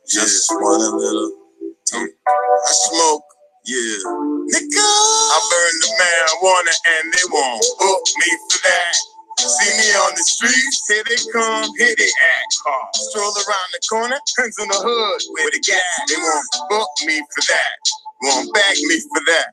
Just want a little. I smoke. Yeah. Nigga. I burn the marijuana and they won't book me for that. See me on the streets, here they come, here they act. Stroll around the corner, hands in the hood with a gas. They won't book me for that. Won't bag me for that.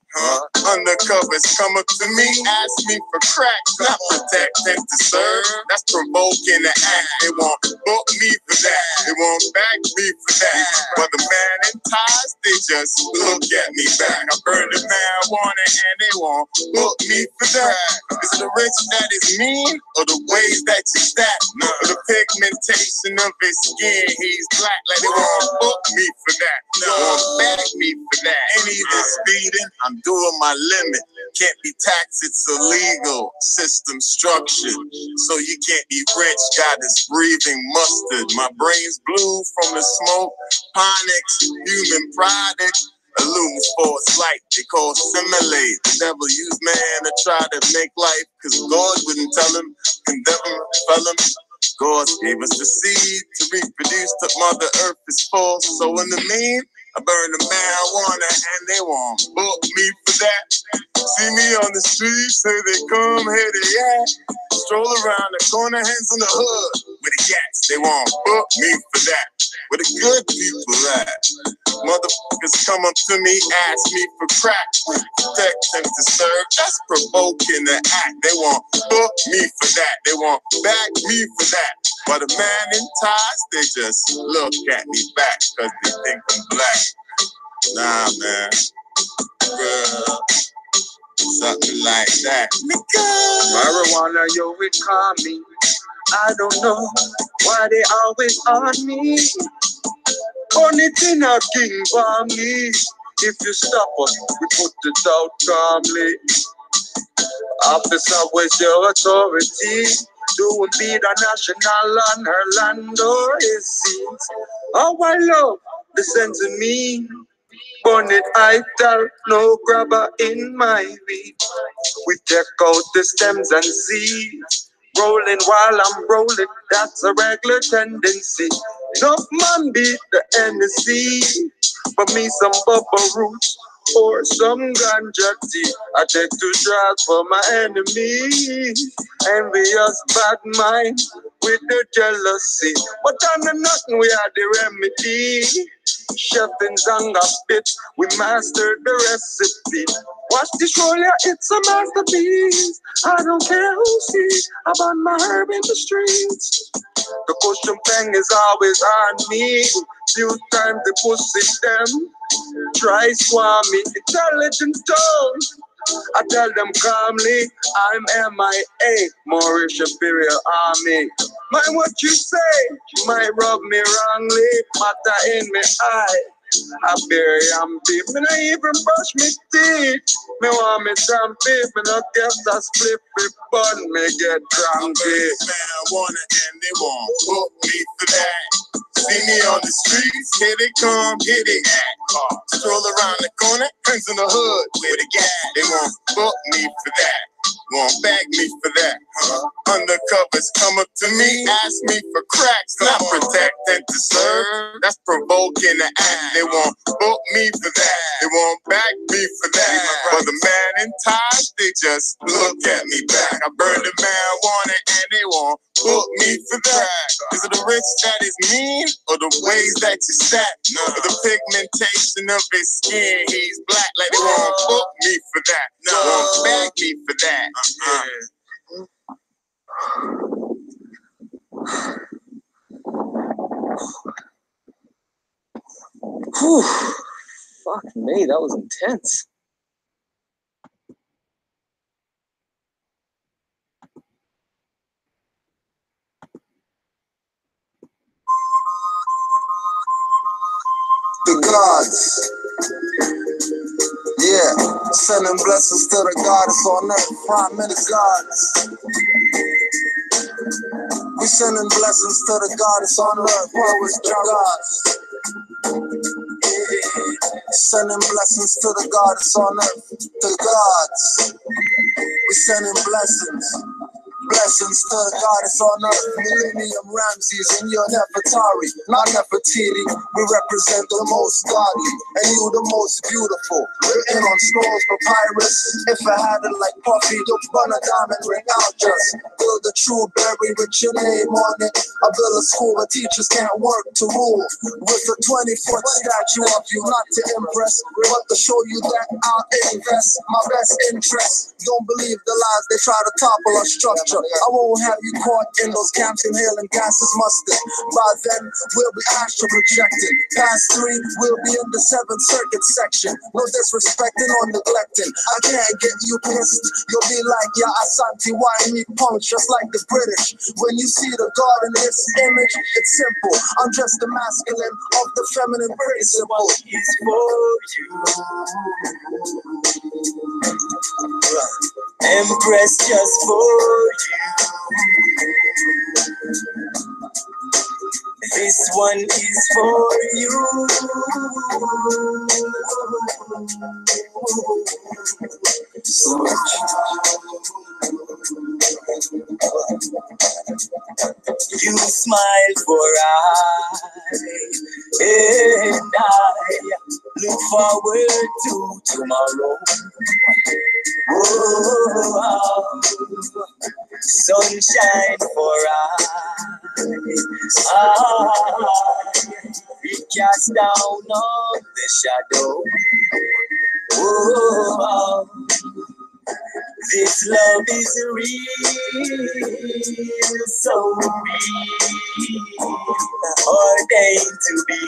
Undercovers come up to me, ask me for crack. Not protect and to serve. That's provoking the act. They won't book me for that. They won't bag me for that. But the man in ties, they just look at me back. I burn the marijuana and they won't book me for that. Is it the rich that is mean or the ways that you stack? Or the pigmentation of his skin, he's black. Like they won't book me for that. They won't bag me for that. Ain't even speeding, I'm doing my limit. Can't be taxed, it's illegal. System structured, so you can't be rich. God is breathing mustard. My brain's blue from the smoke. Ponics, human product. Illumines force light, they call simulate. The devil used man to try to make life, cause God wouldn't tell him, condemn him, fell him. God gave us the seed to reproduce, till Mother Earth is full. So in the mean, I burn the marijuana and they won't book me for that. See me on the street, say they come, here they at. Stroll around the corner, hands in the hood with the gats. They won't book me for that. Where the good people at? Motherfuckers come up to me, ask me for crack. Protect them to serve. That's provoking the act. They won't book me for that. They won't back me for that. But a man in ties, they just look at me back because they think I'm black. Nah, man. Girl. Something like that. Nigga. Marijuana, yo, it calm me. I don't know why they always on me. Only thing I king for me. If you stop us, we put it out calmly. Officer, where's your authority? To be the national on her land or his seats. Oh, I love the sense of me. Bonnet I tell, no grabber in my weed. We check out the stems and seeds. Rolling while I'm rolling, that's a regular tendency. Enough man beat the NC. For me, some bubble roots or some ganja tea. I take 2 shots for my enemies. Envious bad mind with the jealousy. But I know nothing, we are the remedy. Chef in Zanga bit, we mastered the recipe. Watch this roll, yeah, it's a masterpiece. I don't care who sees about my herb in the streets. The cushion bang is always on me. Few times the pussy them try swami. Intelligent tone, I tell them calmly, I'm MIA, Moorish Imperial Army. Mind what you say, might rub me wrongly, matter in me eye. I bury and beef, me not even brush me teeth. Me want me damn beef, me not get a split with bun, me get drunk. Marijuana and they won't book me for that. See me on the streets, here they come, here they act. Stroll around the corner, hands in the hood with a gas. They won't book me for that. Won't bag me for that. Undercovers come up to me, ask me for cracks. Not protect and to serve. That's provoking the act. They won't book me for that. They won't bag me for that. But the man in ties, they just look at me back. I burn the marijuana and they won't book me for that. Is it the rich that is mean or the ways that you stack? Or the pigmentation of his skin, he's black. Like they won't book me for that. Won't bag me for that. Whew. Fuck me, that was intense. The gods. Yeah, sending blessings to the goddess on earth, prime minister gods. We sending blessings to the goddess on earth, poets to gods. Sending blessings to the goddess on earth, the gods. We sending blessings. Blessings to the goddess on earth, Millennium Ramses and your Nefertari, not Nefertiti. We represent the most godly, and you the most beautiful. Written on scrolls, papyrus. If I had it like Puffy, you'll burn a diamond ring out just. Build a true berry with your name on it. I build a school where teachers can't work to rule. With a 20-foot statue of you, not to impress, but to show you that I'll invest my best interest. Don't believe the lies, they try to topple our structure. I won't have you caught in those camps inhaling gases mustard. By then, we'll be astral projecting. Past 3, we'll be in the 7th Circuit section. No disrespecting or neglecting. I can't get you pissed. You'll be like, yeah, Asante, why me punch? Just like the British. When you see the God in this image, it's simple. I'm just the masculine of the feminine principle. Is for you. Empress just for you. This one is for you. You smile for I, and I look forward to tomorrow. Oh, sunshine for I be cast down on the shadow. Oh, this love is real, so real, ordained to be.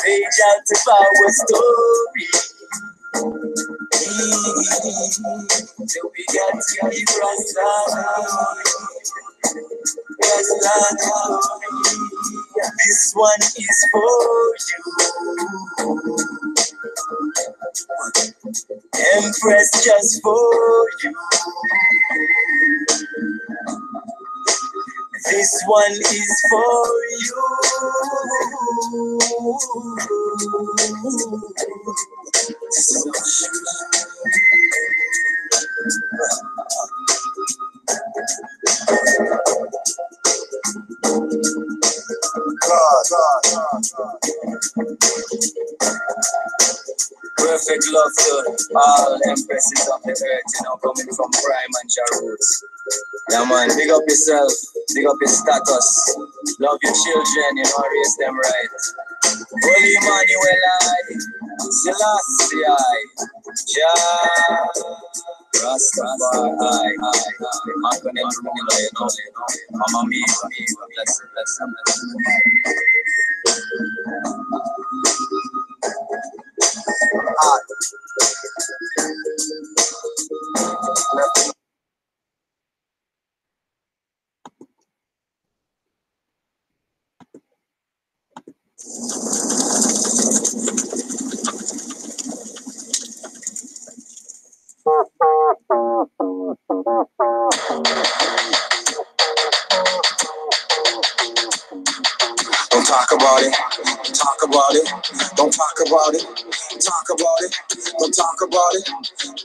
Page out of our story. So we got to be this one is for you. Empress just for you. This one is for you. Perfect love to all empresses of the earth, you know, coming from Prime and your roots. Yeah, man, big up yourself, big up your status, love your children, you know, raise them right. Holy Emmanuel, Selassie, Jah, Rastafari, I'm gonna you know, Mama me, bless them. Don't talk about it, talk about it, don't talk about it, talk about it, don't talk about it,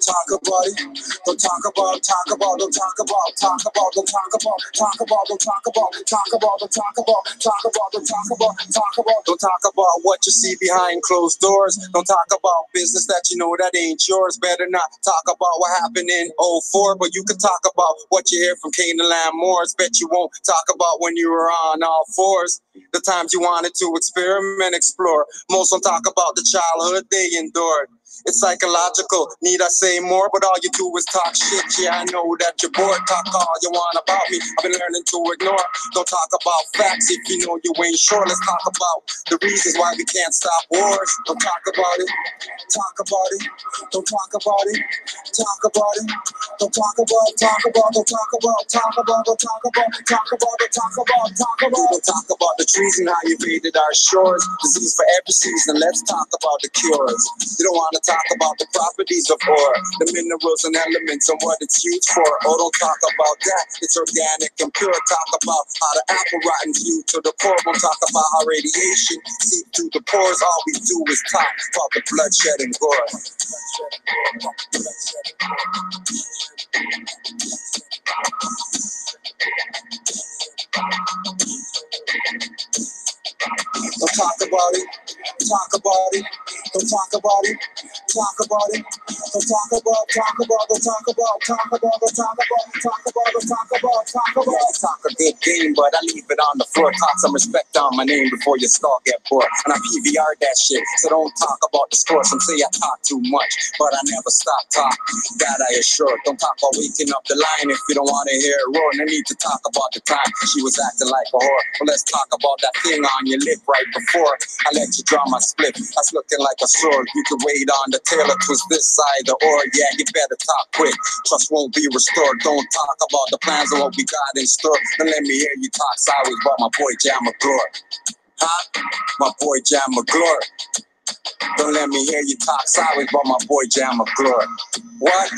talk about it, don't talk about, talk about, don't talk about, talk about, don't talk about, talk about, don't talk about, talk about, don't talk about, talk about, don't talk about, talk about, don't talk about what you see behind closed doors. Don't talk about business that you know that ain't yours. Better not talk about what happened in '04, but you can talk about what you hear from Canaanland Moors. Bet you won't talk about when you were on all fours. The times you wanted to experiment, explore. Most don't talk about the childhood they endured. It's psychological, need I say more? But all you do is talk shit. Yeah, I know that you're bored. Talk all you want about me. I've been learning to ignore. Don't talk about facts if you know you ain't sure. Let's talk about the reasons why we can't stop wars. Don't talk about it. Talk about it. Don't talk about it. Talk about it. Don't talk about. Talk about. Don't talk about. Talk about. Don't talk about. Talk about. Don't talk about. Talk about. Don't talk about the trees and how you invaded our shores. Disease for every season. Let's talk about the cures. You don't want to talk about the properties of ore, the minerals and elements and what it's used for. Oh, don't talk about that, it's organic and pure. Talk about how the apple rotten view to the core. Won't talk about how radiation seep through the pores. All we do is talk about the bloodshed and gore. Don't talk about it, talk about it, don't talk about it, talk about it, don't talk about, talk about, don't talk about, talk about, don't talk about, talk about, don't talk about, talk about. Yeah, talk a good game, but I leave it on the floor. Talk some respect on my name before your skull get bored. And I PVR that shit, so don't talk about the score. Some say I talk too much, but I never stop talking. That I assure. Don't talk about waking up the line if you don't want to hear it roar. No need to talk about the time she was acting like a whore. Well, let's talk about that thing on your lip right before I let you draw my split. That's looking like a sword. You can wait on the tail or twist this side or yeah, you better talk quick. Trust won't be restored. Don't talk about the plans and what we got in store. Then let me hear you talk sideways about my boy Jam McGlure. Huh? My boy Jam McGlure. Don't let me hear you talk sideways about my boy Jam McGlure. What?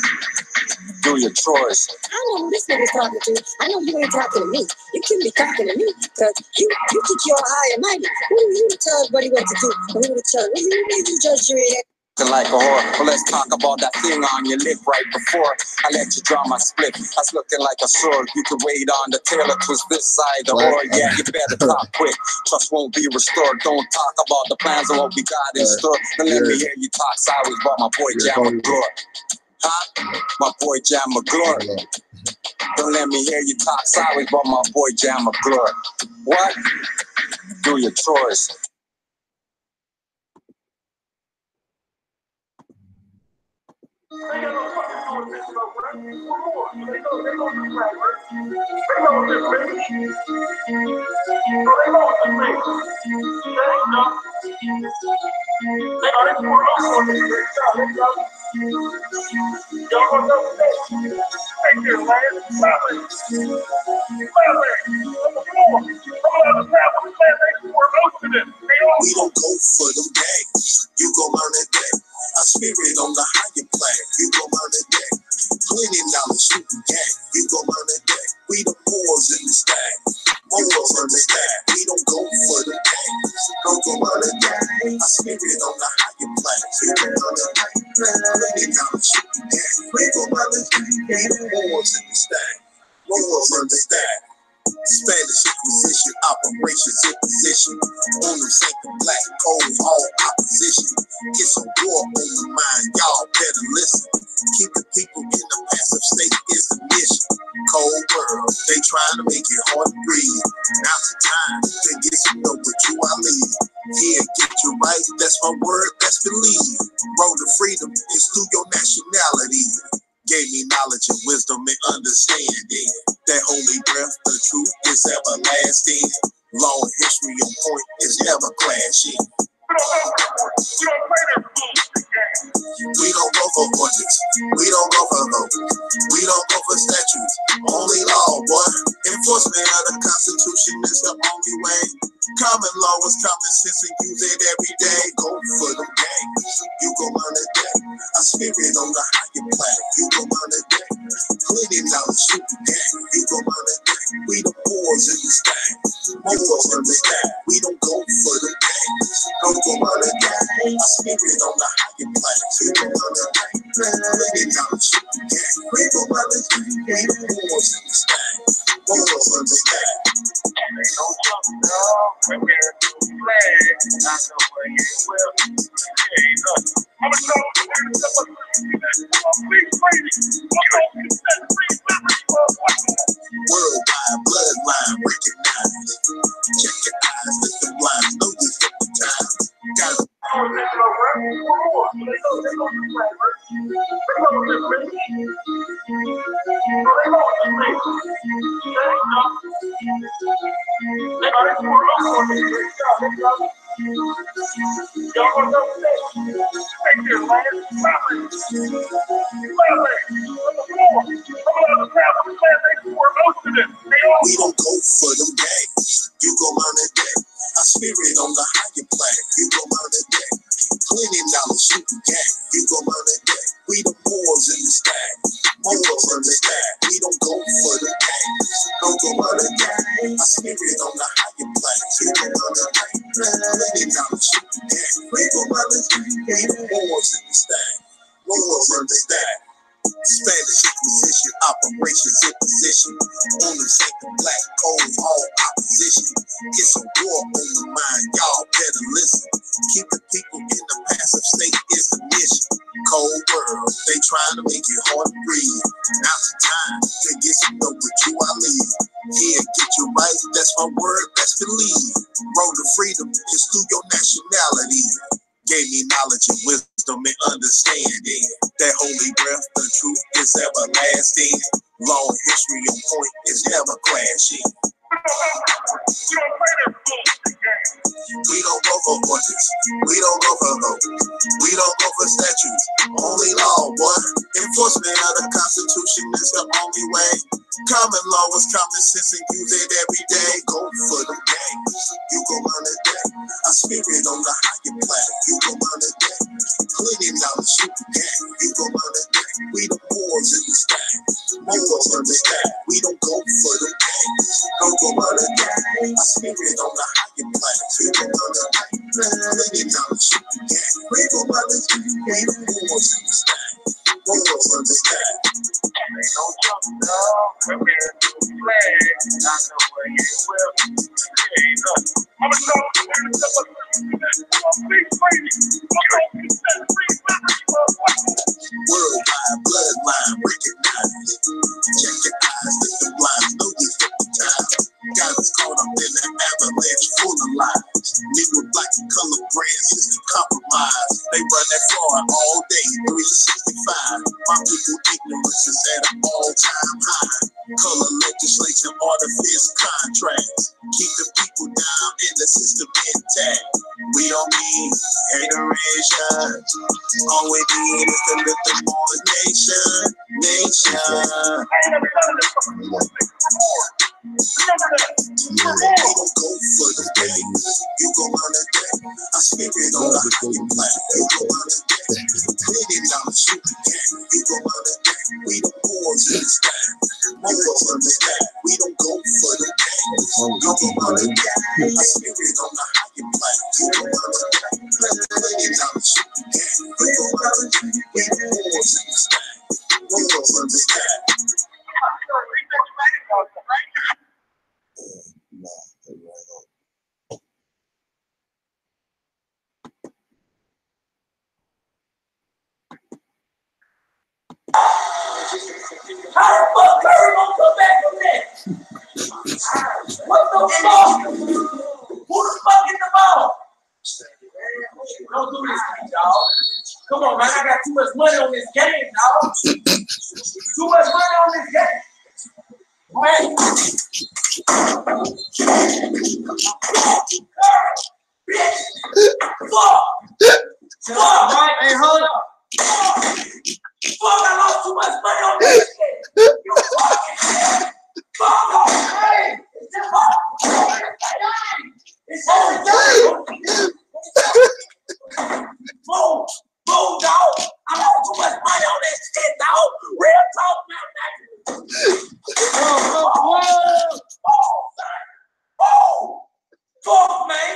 Do your chores. I know who this nigga's talking to. I know you ain't talking to me. You can't be talking to me, cause you think you're high and mighty. Who are you to tell everybody what to do? Who to tell? Who you judge your head? Like a whore. Well, let's talk about that thing on your lip right before I let you draw my split. That's looking like a sword. You can wait on the tail or twist this side or yeah, you better talk quick. Trust won't be restored. Don't talk about the plans and what we got in store. Then let me hear you talk sideways about my boy Jam McGlure. Huh? My boy Jam McGlure. Don't let me hear you talk sideways about my boy Jam McGlure. What? Do your chores. They got no fucking doing this stuff, right? They know this right, right? They know this, baby. So they know what this means. That ain't nothing. They are this for us on this great job. Y'all gonna know that. Take care, man. Smile. Smile. On the floor. Come on the tap. What the man they for us to this? We don't go for them games. You gon' learn it that. A spirit on the higher plane. You gon' learn it that. $20 shooting gang. You gon' learn it that. We the Moors in the stack. Moors in the stack. We don't go for them games. Don't go learn it that. A spirit on the higher plane. You gon' learn it that. $20 shooting gang. We gon' learn it that. We the Moors in the stack. Moors in the stack. Spanish Inquisition, operations in position. On them sinking black coals, all opposition. It's a war on the mind, y'all better listen. Keep the people in the passive state is the mission. Cold world, they trying to make it hard to breathe. Now's the time to get to know what you I lead. Yeah, get you right, that's my word, best believe. Road to freedom is through your nationality. Gave me knowledge and wisdom and understanding. That holy breath, the truth is everlasting. Long history on point is never clashing. We don't go for portraits. We don't go for votes. We don't go for statues. Only law, boy. Enforcement of the Constitution is the only way. Common law is common sense and use it every day. Go for them gangs. You gon' learn a day. A spirit on the higher plane. You gon' learn a day. $20 shooting gang. You gon' learn a day. We the Moors in this thing. Moors in this thing. We don't go for them gangs. Don't go learn a day. A spirit on the higher plane. You gon' learn a day. $20 shooting gang. We gon' learn a day. We the Moors in this thing. Moors in this thing. Ain't no jumping, dog. We're wearing new flag. I know where you will. Ain't nothing. I'm gonna tell you, man, step up to you. Please, lady. What don't you set free memory for what? Worldwide bloodline recognized. Check your eyes, let the blinds know you hypnotized. Got They know this flag, right? They know this, baby. So they know what this means. That ain't nothing. They are this for us on this great job. Y'all gonna know that. Take care, man. Smile. Smile. On the floor. Come on the tap. What the man they for us to this? we don't go for them games. You gon' learn a day. A spirit on the higher plane. You gon' learn a day. $20 shooting gang. You gon' learn the game. My spirit on the higher plane. You gon' learn the game. Plenty knowledge, yeah. We gon' learn the game. We the wars in this thing. Wars understand. Spanish Inquisition, operations in position. On them sink the black codes, all opposition. It's a war on the mind, y'all better listen. Keep the people in the passive state is the mission. Cold world, they trying to make it hard to breathe. Now's the time to get some know with you I lead. Yeah, get you right, that's my word, best believe. Road to freedom is through your nationality. Gave me knowledge and wisdom and understanding. That holy breath, the truth is everlasting. Long history on point is never clashing. We don't go for orders. We don't go for hope. We don't go for statues. Only law, boy. Enforcement of the Constitution is the only way. Common law is common sense and use it every day. Go for them games. You gon' learn a day. A spirit on the higher plane. You gon' learn a day. Plenty knowledge you can gain. You gon' learn a day. We the boys in this thing. You gon' understand. We don't go for them games. Go learn a day. A spirit on the higher plane. You gon' learn a day. Plenty knowledge you can gain. We gon' learn a day. We the boys in this thing. Boys understand. Ain't no jump down, prepare to flag. I know where you will. Ain't nothing. I'm gonna go to worldwide bloodline recognized. Check your eyes, lift the blinds, know you hypnotized. Got us caught up in the avalanche full of lies. Negro, black, and color brand system compromised. They run that fraud all day, 365. My people ignorance is at an all-time high. Color legislation, artifice contracts. Keep the people down in the system intact. We don't need hateration. All we need is to lift the Moorish nation. We don't go for the game. You gon' learn a day. A spirit on the higher plane. You gon' learn a day. Plenty knowledge you can gain. You gon' learn a day. We the boys in this thing. Boys understand. We don't go for the game. You gon' learn a day. A spirit on the higher plane. You gon' learn a day. Plenty knowledge you can gain. You gon' learn a day. We the boys in this thing. Boys understand. How the fuck Curry gonna come back from that? What the fuck? Who the fuck is the ball? Don't do this, y'all. Come on, man. I got too much money on this game, dog. Too much money on this game. Man. Bitch. Fuck. Fuck, right? Hey, hold up. Fuck, I lost too much money on this shit. You fucking fuck off, hey. It's just fuck. It's only Boom, boom, dog. I lost too much money on this shit, dog. Real talk, man. Fuck, man.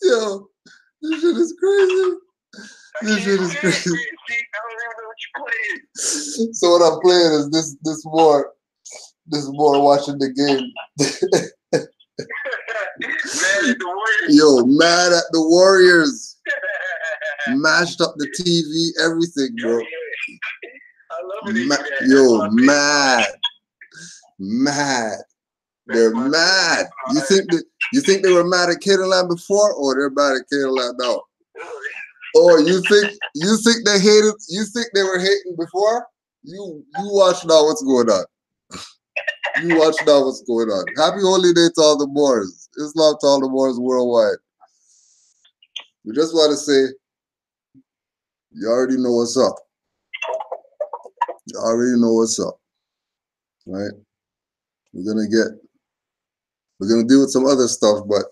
Yo, this shit is crazy. This shit is crazy. So what I'm playing is this more watching the game. Yo, mad at the Warriors. Mashed up the TV, everything, bro. Yo, mad. They're mad. You think they were mad at Canaanland before, or they're mad at Canaanland now? Or you think they hated? You think they were hating before? You watch now what's going on. You watch now what's going on. Happy Holy Day to all the Moors. Islam to all the Moors worldwide. We just want to say, you already know what's up. You already know what's up. Right? We're gonna get We're gonna deal with some other stuff, but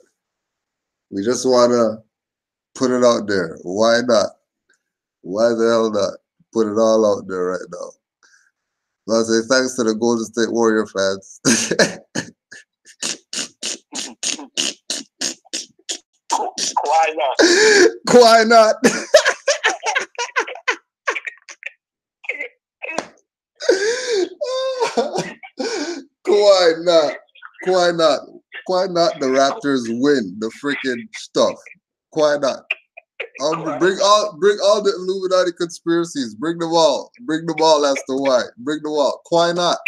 we just wanna put it out there. Why not? Why the hell not? Put it all out there right now. So I say thanks to the Golden State Warrior fans. Why not? Why not? Why not? Why not? Why not the Raptors win the freaking stuff? Why not? Bring all the Illuminati conspiracies. Bring them all. Bring them all as to why. Bring them all. Why not?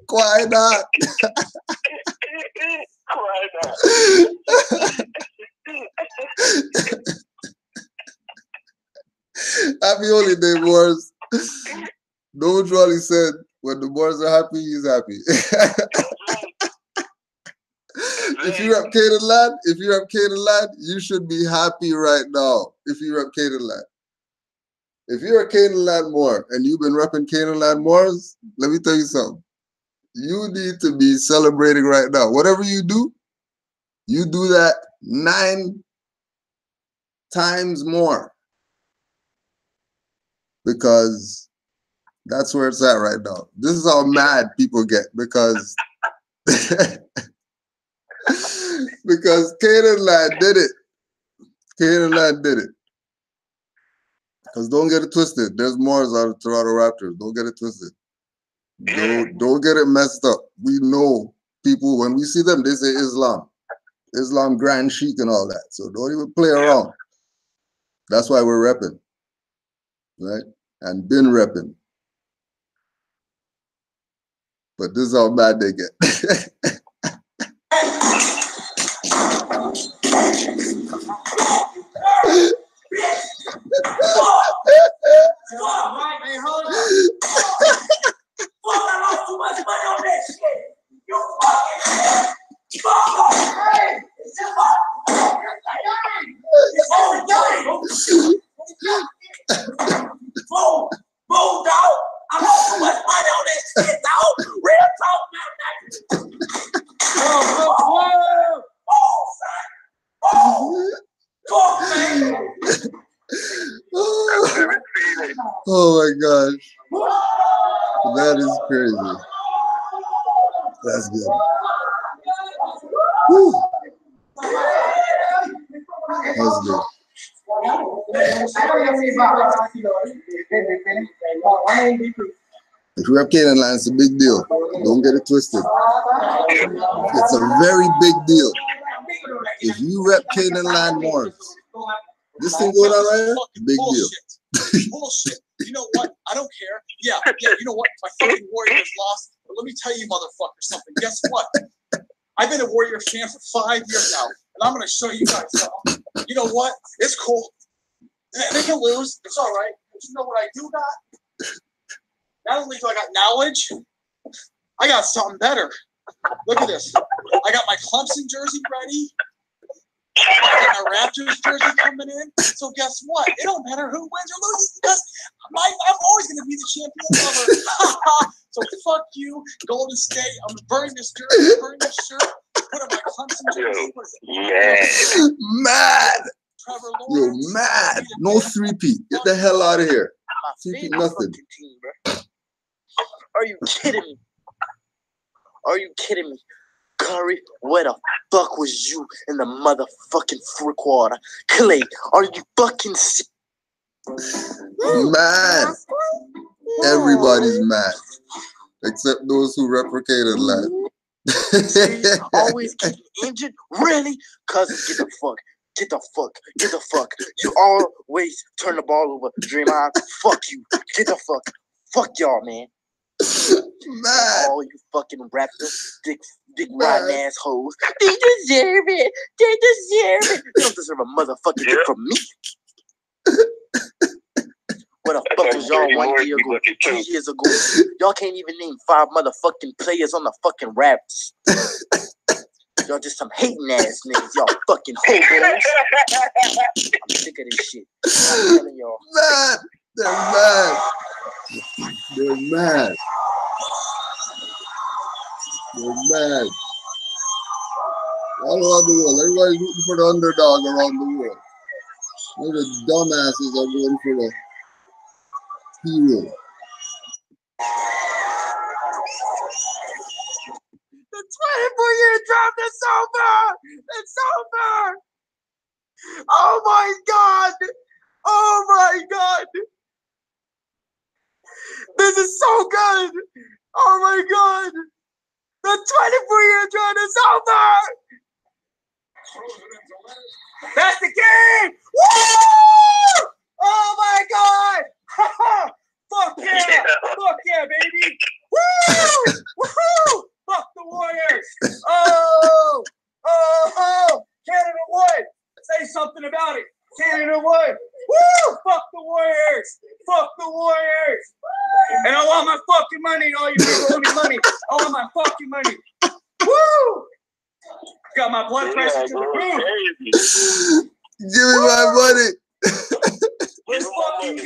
Why not? Why not? Happy holiday, Moors. No Trolley said when the Moors are happy, he's happy. If you rep Canaanland, you should be happy right now. If you rep Canaanland. If you're a Canaanland Moor and you've been repping Canaanland Moors, let me tell you something. You need to be celebrating right now. Whatever you do that 9 times more. Because that's where it's at right now. This is how mad people get because because Canaanland did it. Canaanland did it. Because don't get it twisted. There's Moors out of Toronto Raptors. Don't get it twisted. Don't get it messed up. We know people, when we see them, they say Islam. Islam, Grand Sheik and all that. So don't even play around. That's why we're repping. Right? And been repping. But this is how mad they get. Hey, hold on. I lost too much money on that shit. You fucking hey, it's just Move, dog. I lost too much money on that shit, dog. Real talk, man. Talk, man. Oh my gosh. That is crazy. That's good. Whew. That's good. If you rep Canaanland, it's a big deal. Don't get it twisted. It's a very big deal. If you rep Canaanland Moors, this thing going on right here, big deal. Bullshit. You know what? I don't care. Yeah, you know what? My fucking Warriors lost. But let me tell you, motherfucker, something. Guess what? I've been a Warrior fan for 5 years now. And I'm going to show you guys something. You know what? It's cool. They can lose. It's all right. But you know what I do got? Not only do I got knowledge, I got something better. Look at this. I got my Clemson jersey ready. I got my Raptors jersey coming in. So guess what? It don't matter who wins or loses because I'm always going to be the champion lover. So fuck you, Golden State. I'm burning this jersey, burning this shirt, put on my Clemson jersey. What is it? Mad. Yo, mad. No 3P. Get the hell out of here. 3P nothing. Team, bro. Are you kidding me? Are you kidding me? Curry, where the fuck was you in the motherfucking fourth quarter? Clay, are you fucking sick? Mad. Everybody's mad. Except those who rep Canaanland. Always getting injured? Really? Cuz get the fuck. Get the fuck. Get the fuck. You always turn the ball over. Draymond, fuck you. Get the fuck. Fuck y'all, man. Mad. All you fucking Raptors, dick riding assholes. They deserve it. They deserve it. They don't deserve a motherfucking dick from me. What the fuck was y'all 1 year ago, 2 years ago? Y'all can't even name 5 motherfucking players on the fucking Raptors. Y'all just some hating ass niggas. Y'all fucking hobos. I'm sick of this shit. I'm telling y'all. Mad. They're mad. They're mad. They're mad. All around the world. Everybody's rooting for the underdog around the world. All the dumbasses are going for the hero. The 24-year draft is over! It's over! Oh my God! Oh my God! This is so good! Oh my God! The 24-year draft is over! That's the game! Woo! Oh my God! Fuck yeah! Fuck yeah, baby! Woo! Woohoo! Fuck the Warriors! Oh! Oh! Canada won! Say something about it! Canada won! Woo! Fuck the Warriors! Fuck the Warriors! And I want my fucking money, all you people owe me money. I want my fucking money. Woo! Got my blood pressure to the roof. Give me my money. Let's fucking go.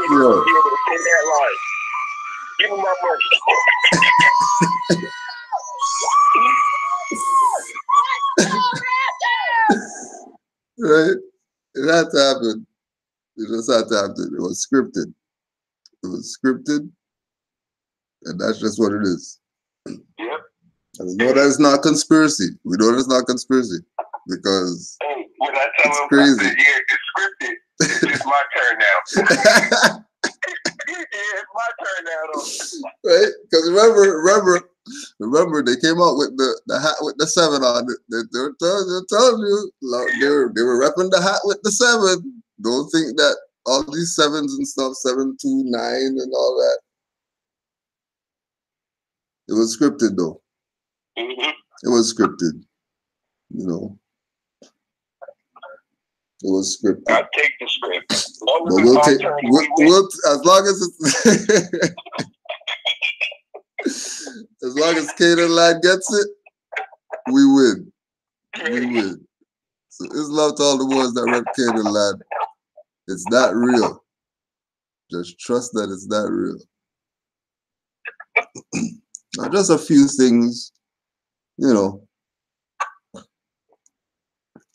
Yo. Give me my money. Right? It had to happen. It just had to happen. It was scripted. It was scripted. And that's just what it is. Yep. And we know that it's not conspiracy. We know that it's not conspiracy. Because hey, when I tell it's him, crazy. I said, yeah, it's scripted. It's just my turn now. Yeah, it's my turn now, though. Right? Because remember, they came out with the hat with the 7 on it. They were telling you, they were repping the hat with the 7. Don't think that all these 7s and stuff, 7, 2, 9 and all that. It was scripted though. Mm-hmm. It was scripted. You know. It was scripted. I take the script. As long as But as long as it's as long as Canaanland gets it, we win. We win. So it's love to all the ones that rep Canaanland. It's not real. Just trust that it's not real. Now, just a few things, you know.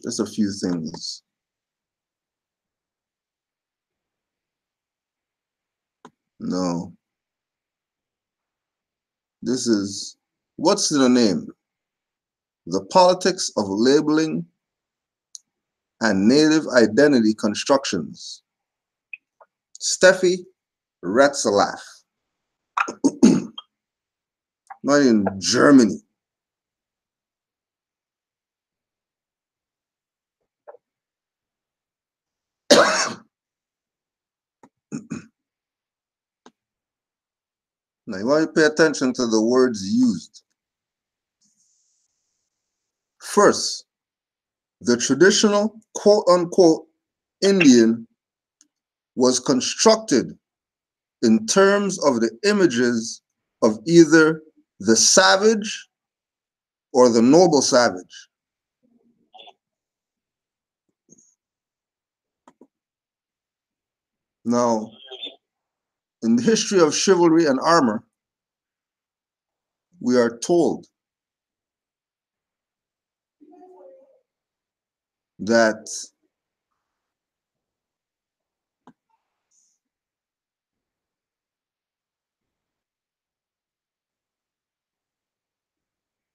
Just a few things. No. This is, what's the name? The Politics of Labeling and Native Identity Constructions. Steffi Retzlaff. Not in Germany. Now you want to pay attention to the words used. First, the traditional quote-unquote Indian was constructed in terms of the images of either the savage or the noble savage. Now, in the history of chivalry and armor, we are told that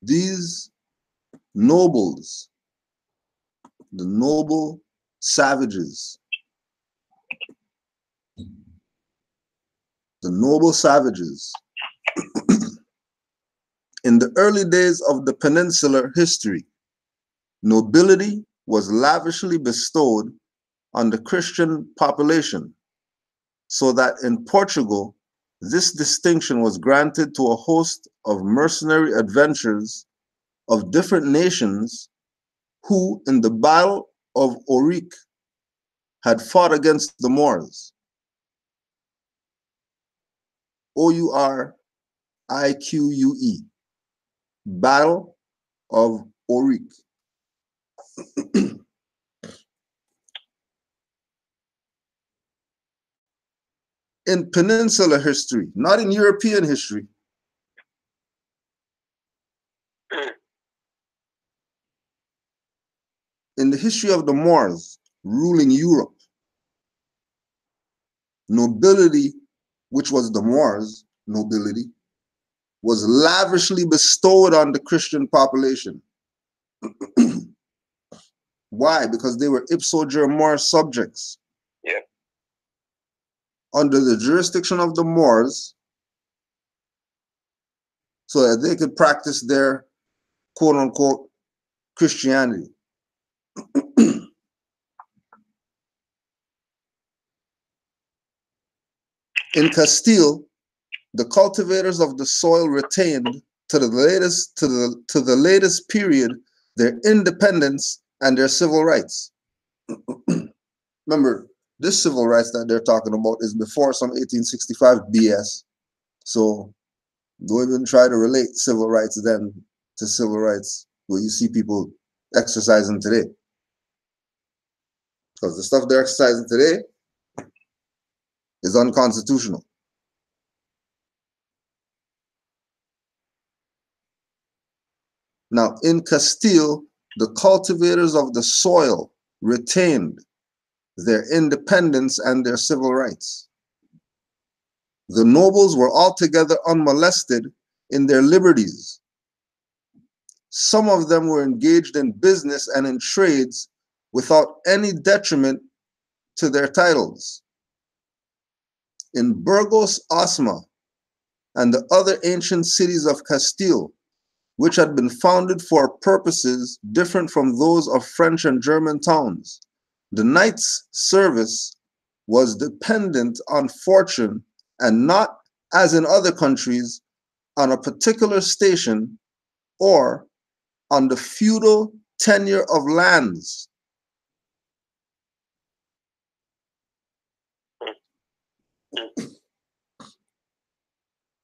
these nobles, the noble savages, in the early days of the peninsular history, nobility was lavishly bestowed on the Christian population, so that in Portugal, this distinction was granted to a host of mercenary adventurers of different nations who, in the Battle of Ourique, had fought against the Moors. Ourique, Battle of Ourique. In Peninsular history, not in European history, in the history of the Moors ruling Europe, nobility, which was the Moors nobility, was lavishly bestowed on the Christian population. Why? Because they were ipso germor subjects. Yeah. Under the jurisdiction of the Moors, so that they could practice their quote unquote Christianity. In Castile, the cultivators of the soil retained to the latest period their independence and their civil rights. Remember, this civil rights that they're talking about is before some 1865 BS. So don't even try to relate civil rights then to civil rights where you see people exercising today. Because the stuff they're exercising today is unconstitutional. Now, in Castile, the cultivators of the soil retained their independence and their civil rights. The nobles were altogether unmolested in their liberties. Some of them were engaged in business and in trades without any detriment to their titles. In Burgos, Osma, and the other ancient cities of Castile, which had been founded for purposes different from those of French and German towns, the knight's service was dependent on fortune and not, as in other countries, on a particular station or on the feudal tenure of lands.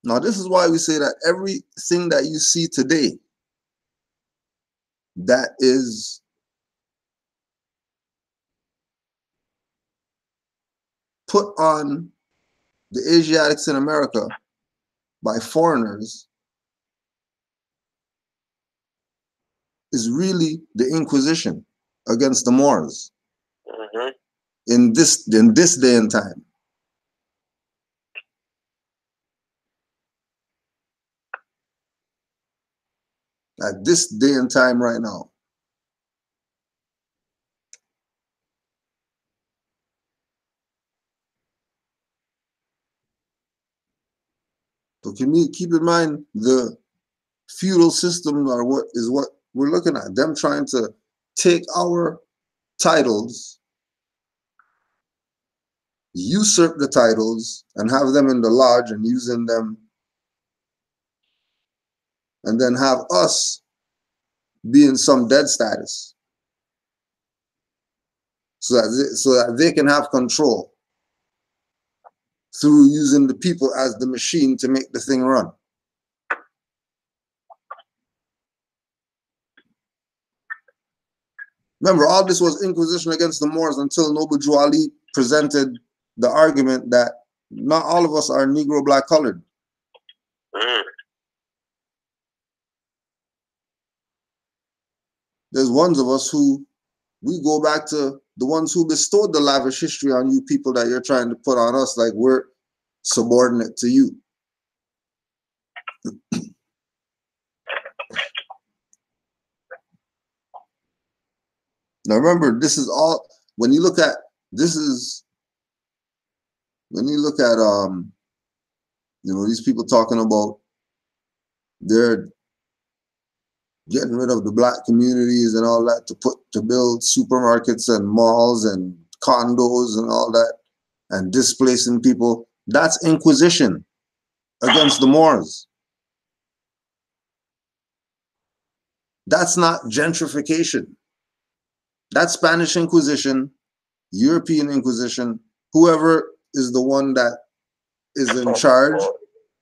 Now, this is why we say that everything that you see today that is put on the Asiatics in America by foreigners is really the Inquisition against the Moors in this day and time. At this day and time right now. So keep in mind the feudal system are what we're looking at. Them trying to take our titles, usurp the titles, and have them in the lodge and using them, and then have us be in some dead status, so that they can have control through using the people as the machine to make the thing run. Remember, all this was Inquisition against the Moors until Noble Drew Ali presented the argument that not all of us are Negro black colored. There's ones of us who we go back to the ones who bestowed the lavish history on you people that you're trying to put on us like we're subordinate to you. Now remember, this is all, when you look at these people talking about they're getting rid of the black communities and all that to build supermarkets and malls and condos and all that and displacing people. That's Inquisition against the Moors. That's not gentrification. That's Spanish Inquisition, European Inquisition, whoever is the one that is in charge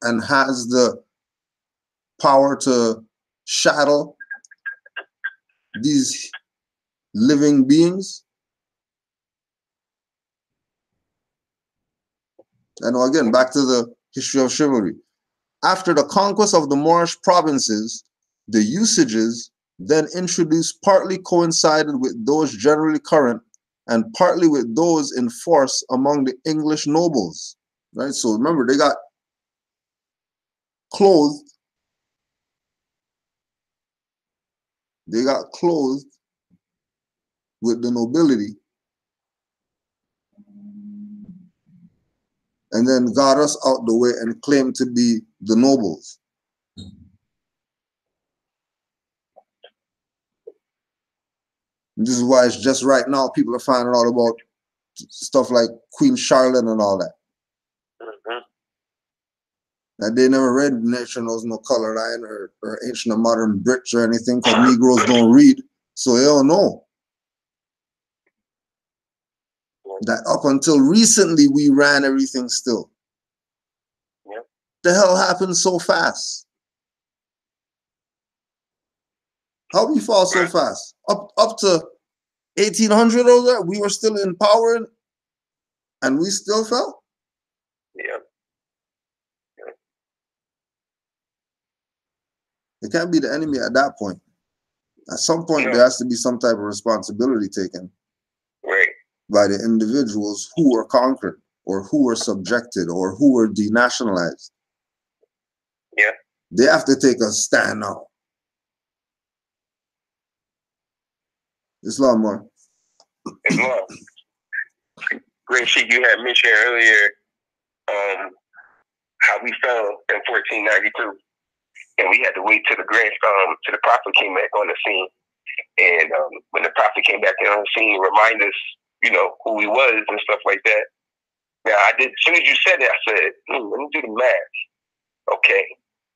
and has the power to shackle these living beings. And again, back to the history of chivalry. After the conquest of the Moorish provinces, the usages then introduced partly coincided with those generally current and partly with those in force among the English nobles. Right? So remember, they got clothed. They got clothed with the nobility and then got us out the way and claimed to be the nobles. And this is why it's just right now people are finding out about stuff like Queen Charlotte and all that. That they never read Nature Knows No Color Line or Ancient and Modern Brits or anything, because Negroes don't read, so they don't know. That up until recently we ran everything still. Yep. The hell happened so fast? How we fall so fast? Up to 1800 over there, we were still in power and we still fell? Yeah. It can't be the enemy at that point. At some point, there has to be some type of responsibility taken by the individuals who were conquered or who were subjected or who were denationalized. Yeah. They have to take a stand now. Islam more. Islam. Great Sheik, you had mentioned earlier how we fell in 1492. And we had to wait till the Prophet came back on the scene. And when the Prophet came back on the scene, remind us, you know, who he was and stuff like that. Now, as soon as you said that, I said, let me do the math. Okay.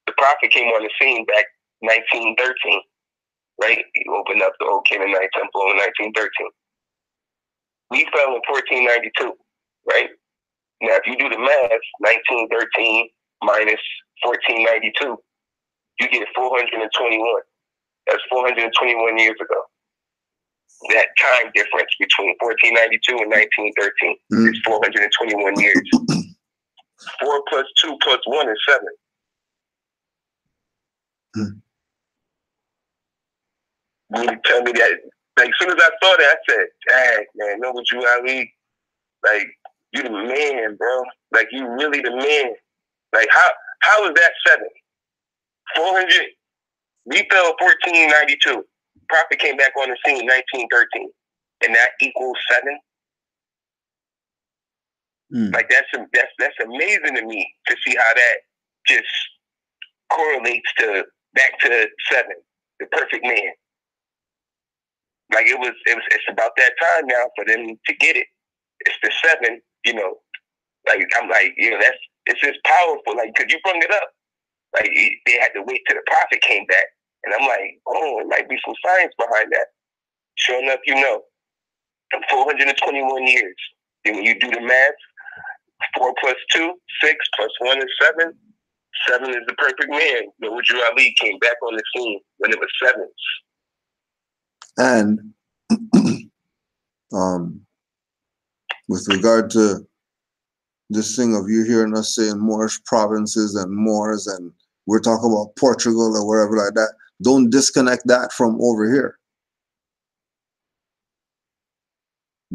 The Prophet came on the scene back 1913, right? He opened up the old Canaanite temple in 1913. We fell in 1492, right? Now, if you do the math, 1913 minus 1492, you get 421. That's 421 years ago. That time difference between 1492 and 1913 is 421 years. 4 plus 2 plus 1 is 7. You tell me that, like, as soon as I saw that, I said, dang, man, know what you Ali? Like, you the man, bro. Like, you really the man. Like, how is that 7? 400. We fell 1492. Prophet came back on the scene 1913. And that equals 7? Like, that's amazing to me to see how that just correlates to back to 7, the perfect man. Like, it's about that time now for them to get it. It's the 7, you know. Like, I'm like, you know, it's just powerful. Like, because you bring it up. Like, they had to wait till the Prophet came back. And I'm like, oh, it might be some science behind that. Sure enough, you know, 421 years. And when you do the math, 4 plus 2, 6 plus 1 is 7. 7 is the perfect man. Nobility Ali came back on the scene when it was 7s. And with regard to this thing of you hearing us saying Moorish provinces and Moors, and we're talking about Portugal or wherever like that, don't disconnect that from over here.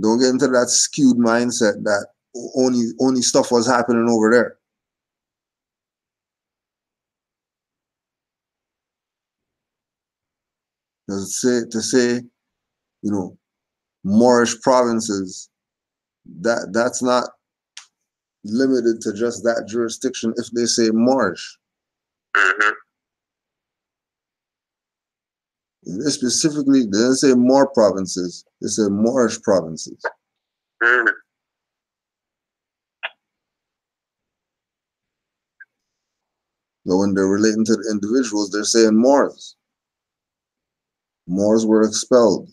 Don't get into that skewed mindset that only stuff was happening over there. To say, you know, Moorish provinces, that's not limited to just that jurisdiction if they say Moorish. They specifically didn't say more provinces, they said Moorish provinces. But when they're relating to the individuals, they're saying Moors. Moors were expelled.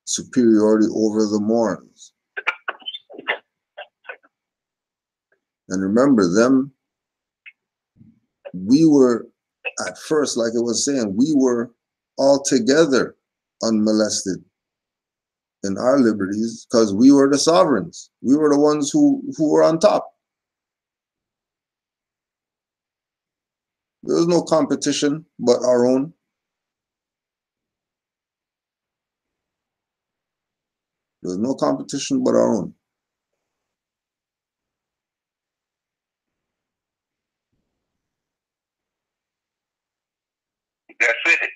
Superiority over the Moors. And remember them, we were, at first, like it was saying, we were altogether unmolested in our liberties because we were the sovereigns. We were the ones who were on top. There was no competition but our own. There was no competition but our own. That's it.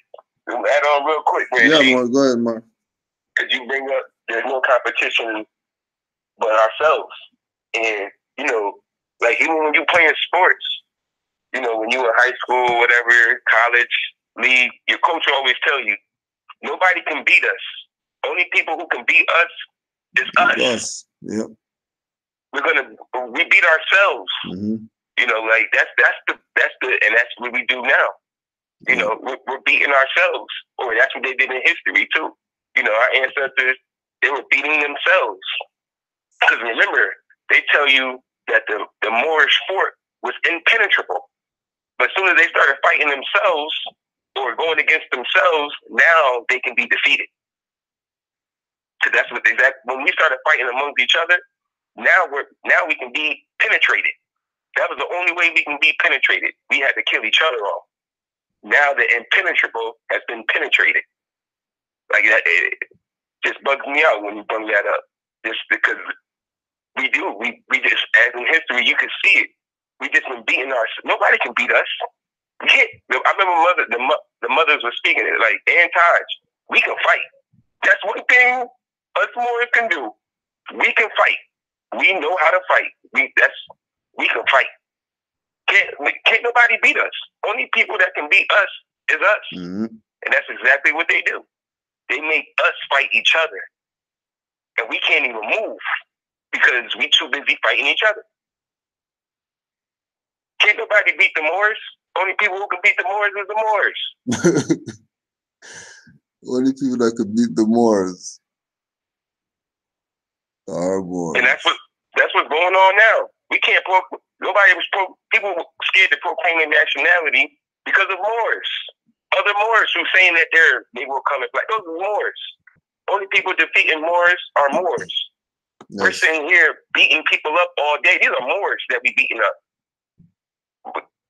Add on real quick, man. Yeah, Mark, go ahead, Mark. Could you bring up there's no competition but ourselves? And, you know, like even when you playing sports, you know, when you in high school, whatever, college, league, your coach will always tell you, nobody can beat us. Only people who can beat us is us. Yes. Yep. We beat ourselves. Mm-hmm. You know, like and that's what we do now. You know, we're beating ourselves, or that's what they did in history too. You know, our ancestors, they were beating themselves. Because remember, they tell you that the Moorish fort was impenetrable. But as soon as they started fighting themselves or going against themselves, now they can be defeated. So that's what when we started fighting amongst each other, now we can be penetrated. That was the only way we can be penetrated. We had to kill each other off. Now the impenetrable has been penetrated. Like that, it just bugs me out when you bring that up. Just because we just, as in history, you can see it. We just been beating nobody can beat us. We can't. I remember the mothers were speaking it, like, and Taj, we can fight. That's one thing us Moors can do. We can fight. We know how to fight. We can fight. Can't nobody beat us. Only people that can beat us is us. Mm-hmm. And that's exactly what they do. They make us fight each other. And we can't even move because we too busy fighting each other. Can't nobody beat the Moors. Only people who can beat the Moors is the Moors. Only people that could beat the Moors are Moors. And that's what's going on now. We can't people were scared to proclaim their nationality because of Moors. Other Moors who saying that they will come and black. Those are Moors. Only people defeating Moors are Moors. Yes. We're sitting here beating people up all day. These are Moors that we beating up.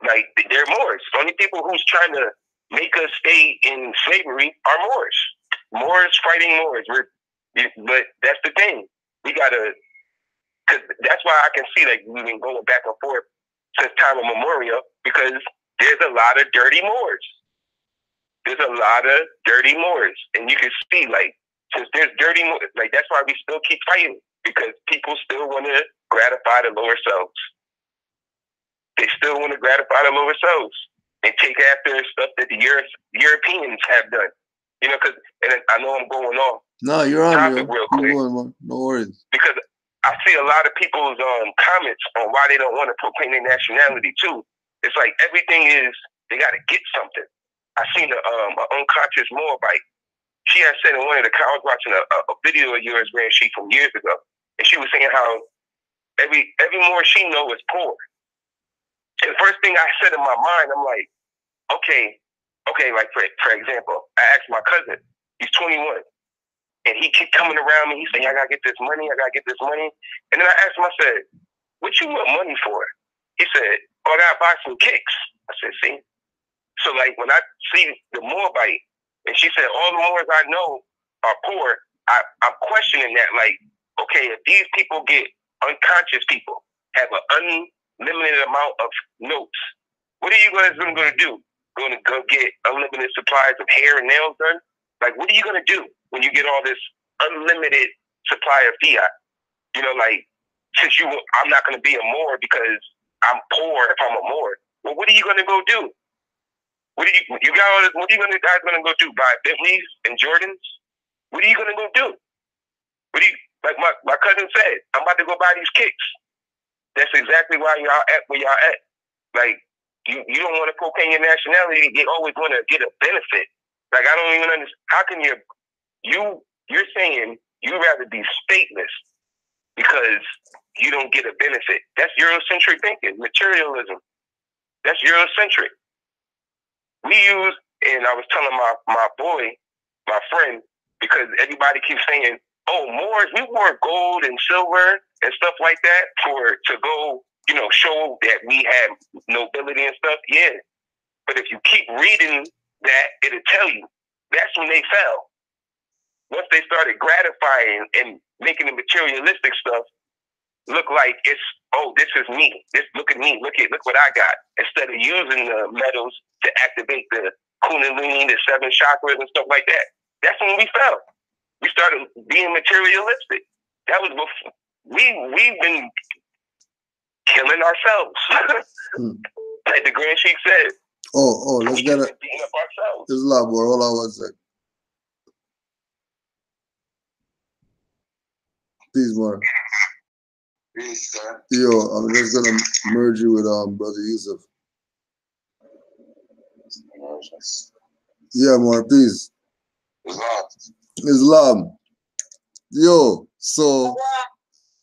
Like, they're Moors. Only people who's trying to make us stay in slavery are Moors. Moors fighting Moors. But that's the thing. We gotta, because that's why I can see like we've been going back and forth since time immemorial, because there's a lot of dirty Moors. There's a lot of dirty Moors. And you can see, like, since there's dirty Moors, like, that's why we still keep fighting, because people still want to gratify the lower selves. They still want to gratify the lower selves and take after stuff that the Europeans have done. You know, and I know I'm going off. No, you're on topic real quick. No worries. Because I see a lot of people's comments on why they don't want to proclaim their nationality too. It's like everything is, they got to get something. I seen an unconscious Moabite. She had said in one of the, I was watching a video of yours, man, from years ago, and she was saying how every Moor she know is poor. And the first thing I said in my mind, I'm like, okay, like for example, I asked my cousin, he's 21, and he kept coming around me, he said, I gotta get this money, and then I asked him, I said, what you want money for? He said, I gotta buy some kicks. I said, see? So like when I see the Moabite, and she said, all the Moors I know are poor, I'm questioning that, like, okay, if these people get unconscious people, have an unlimited amount of notes, what are you guys going to do? Going to go get unlimited supplies of hair and nails done? Like, what are you going to do when you get all this unlimited supply of fiat? You know, like, since I'm not going to be a Moor because I'm poor if I'm a Moor. Well, what are you going to go do? What are you guys going to go do? Buy Bentleys and Jordans? What are you going to go do? Like my cousin said, I'm about to go buy these kicks. That's exactly why y'all at where y'all at. Like, you don't want to proclaim your nationality. You always want to get a benefit. Like, I don't even understand. How can you're saying you'd rather be stateless because you don't get a benefit? That's Eurocentric thinking, materialism. That's Eurocentric. We use And I was telling my boy, my friend, because everybody keeps saying, "Oh, Moors, we wore gold and silver and stuff like that to go, show that we had nobility and stuff." Yeah, but if you keep reading that, it'll tell you that's when they fell. Once they started gratifying and making the materialistic stuff look like it's, oh, this is me. Look at me. Look what I got. Instead of using the metals to activate the Kundalini, the 7 chakras and stuff like that. That's when we fell. We started being materialistic. That was before we've been killing ourselves. Like the Grand Sheik said. Oh, let's get it. Beating up ourselves. There's a lot more. Hold on one sec. Peace, more. Peace, sir. Yo, I'm just gonna merge you with Brother Yusuf. Yeah, more peace. Islam. Yo, so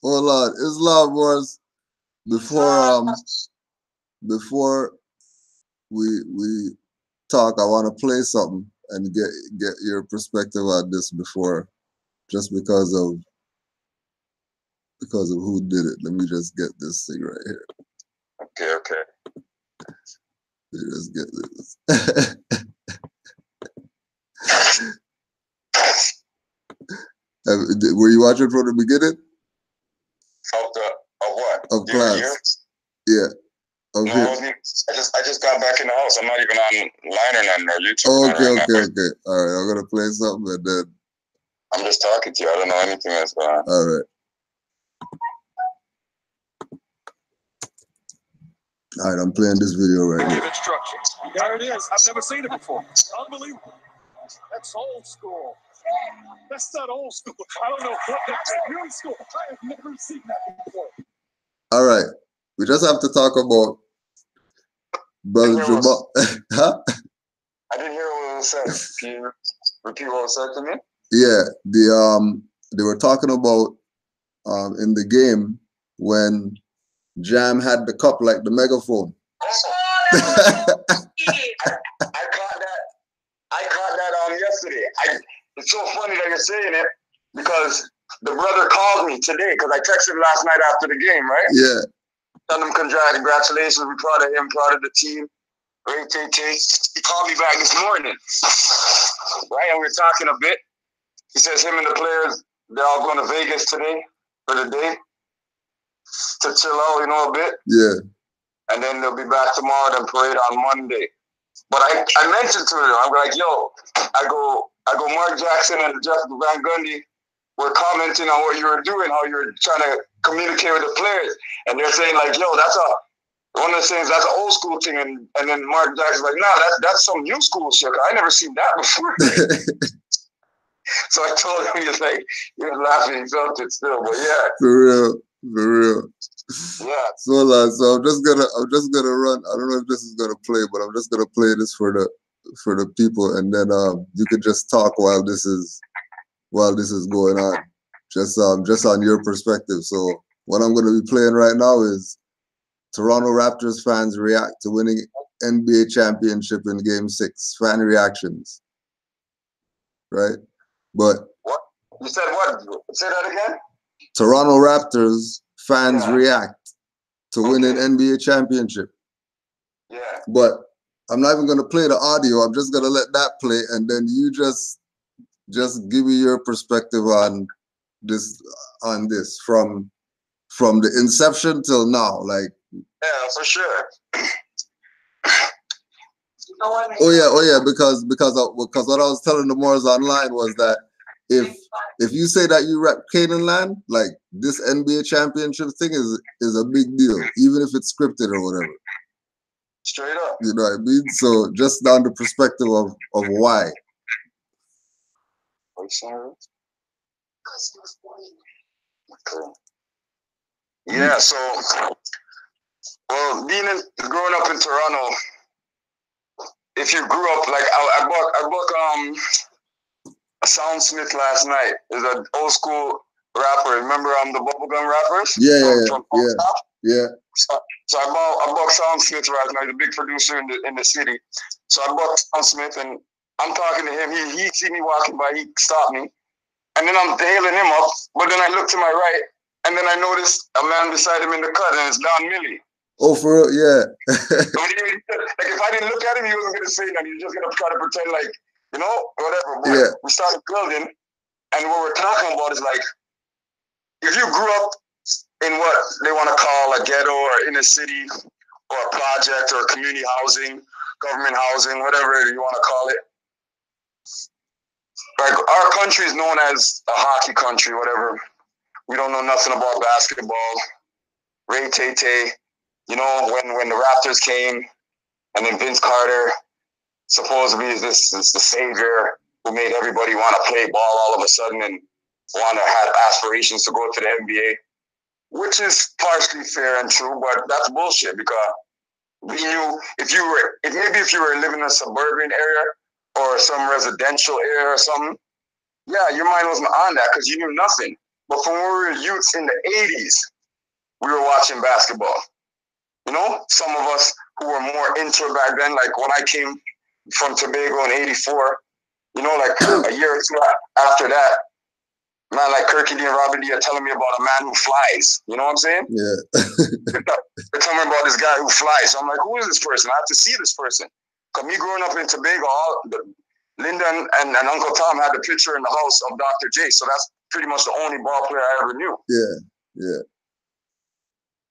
hold on. Islam was before we talk, I wanna play something and get your perspective on this before, just because of who did it. Let me just get this thing right here. Okay. Let me just get this. Were you watching from the beginning? Of what? Of class. Yeah. No, I just got back in the house. I'm not even online or nothing or YouTube. Okay. All right, I'm gonna play something and then I'm just talking to you. I don't know anything that's going on. All right. All right, I'm playing this video right here. There it is. I've never seen it before. Unbelievable. That's old school. That's not old school. I don't know what that's new school. I have never seen that before. All right. We just have to talk about Brother Jamal. Huh? I didn't hear what was said. Can you repeat what was said to me? Yeah, they were talking about in the game when Jam had the cup like the megaphone. I caught that yesterday. It's so funny that you're saying it because the brother called me today because I texted him last night after the game, right? Yeah. Tell him congratulations. We're proud of him, proud of the team. Great. He called me back this morning, right? And we were talking a bit. He says him and the players, they're all going to Vegas today for the day to chill out, a bit. Yeah. And then they'll be back tomorrow and parade on Monday. But I mentioned to him, I'm like, yo, I go, Mark Jackson and Jeff Van Gundy were commenting on what you were doing, how you were trying to communicate with the players. And they're saying like, yo, one of the things, that's an old school thing. And then Mark Jackson's like, nah, that's some new school shit. I never seen that before. So I told him, he was laughing, he felt it still, but yeah. For real. Yeah. So I'm just gonna run. I don't know if this is gonna play, but I'm just gonna play this for the people, and then you could just talk while this is going on, just on your perspective. So what I'm gonna be playing right now is Toronto Raptors fans react to winning NBA championship in Game 6. Fan reactions, right? But what you said? What? Say that again. Toronto Raptors fans react to winning NBA championship. Yeah. But I'm not even gonna play the audio. I'm just gonna let that play, and then you just give me your perspective on this from the inception till now. Like, yeah, for sure. Oh yeah, because what I was telling the Moors online was that if you say that you rep Canaanland, like this NBA championship thing is a big deal, even if it's scripted or whatever. Straight up. You know what I mean? So just down the perspective of why. Yeah, so growing up in Toronto, if you grew up like I bought a Soundsmith last night. It's an old school rappers. Remember the bubblegum rappers? Yeah. So I bought Sean Smith right now. He's a big producer in the city. So I bought Sean Smith, and I'm talking to him. He see me walking by. He stopped me, and then I'm hailing him up. But then I look to my right, and then I noticed a man beside him in the cut, and it's Don Millie. Oh, for real? Yeah. Like if I didn't look at him, he wasn't gonna say nothing. He was just gonna try to pretend like, you know, whatever. But we started building, and what we're talking about is like, if you grew up in what they want to call a ghetto or inner city or a project or community housing, government housing, whatever you want to call it. Like our country is known as a hockey country, whatever. We don't know nothing about basketball. Ray Tay, you know, when the Raptors came, and then Vince Carter supposedly is the savior who made everybody want to play ball all of a sudden and want to have aspirations to go to the NBA. Which is partially fair and true, but that's bullshit because we knew if you were living in a suburban area or some residential area or something, yeah, your mind wasn't on that because you knew nothing. But from when we were youths in the 80s, we were watching basketball. You know, some of us who were more into it back then, like when I came from Tobago in 84, you know, like a year or two after that, man like Kirky D and Robin D are telling me about a man who flies. You know what I'm saying? Yeah. They're telling me about this guy who flies. So I'm like, who is this person? I have to see this person. Because me growing up in Tobago, Linda and Uncle Tom had the picture in the house of Dr. J. So that's pretty much the only ball player I ever knew. Yeah.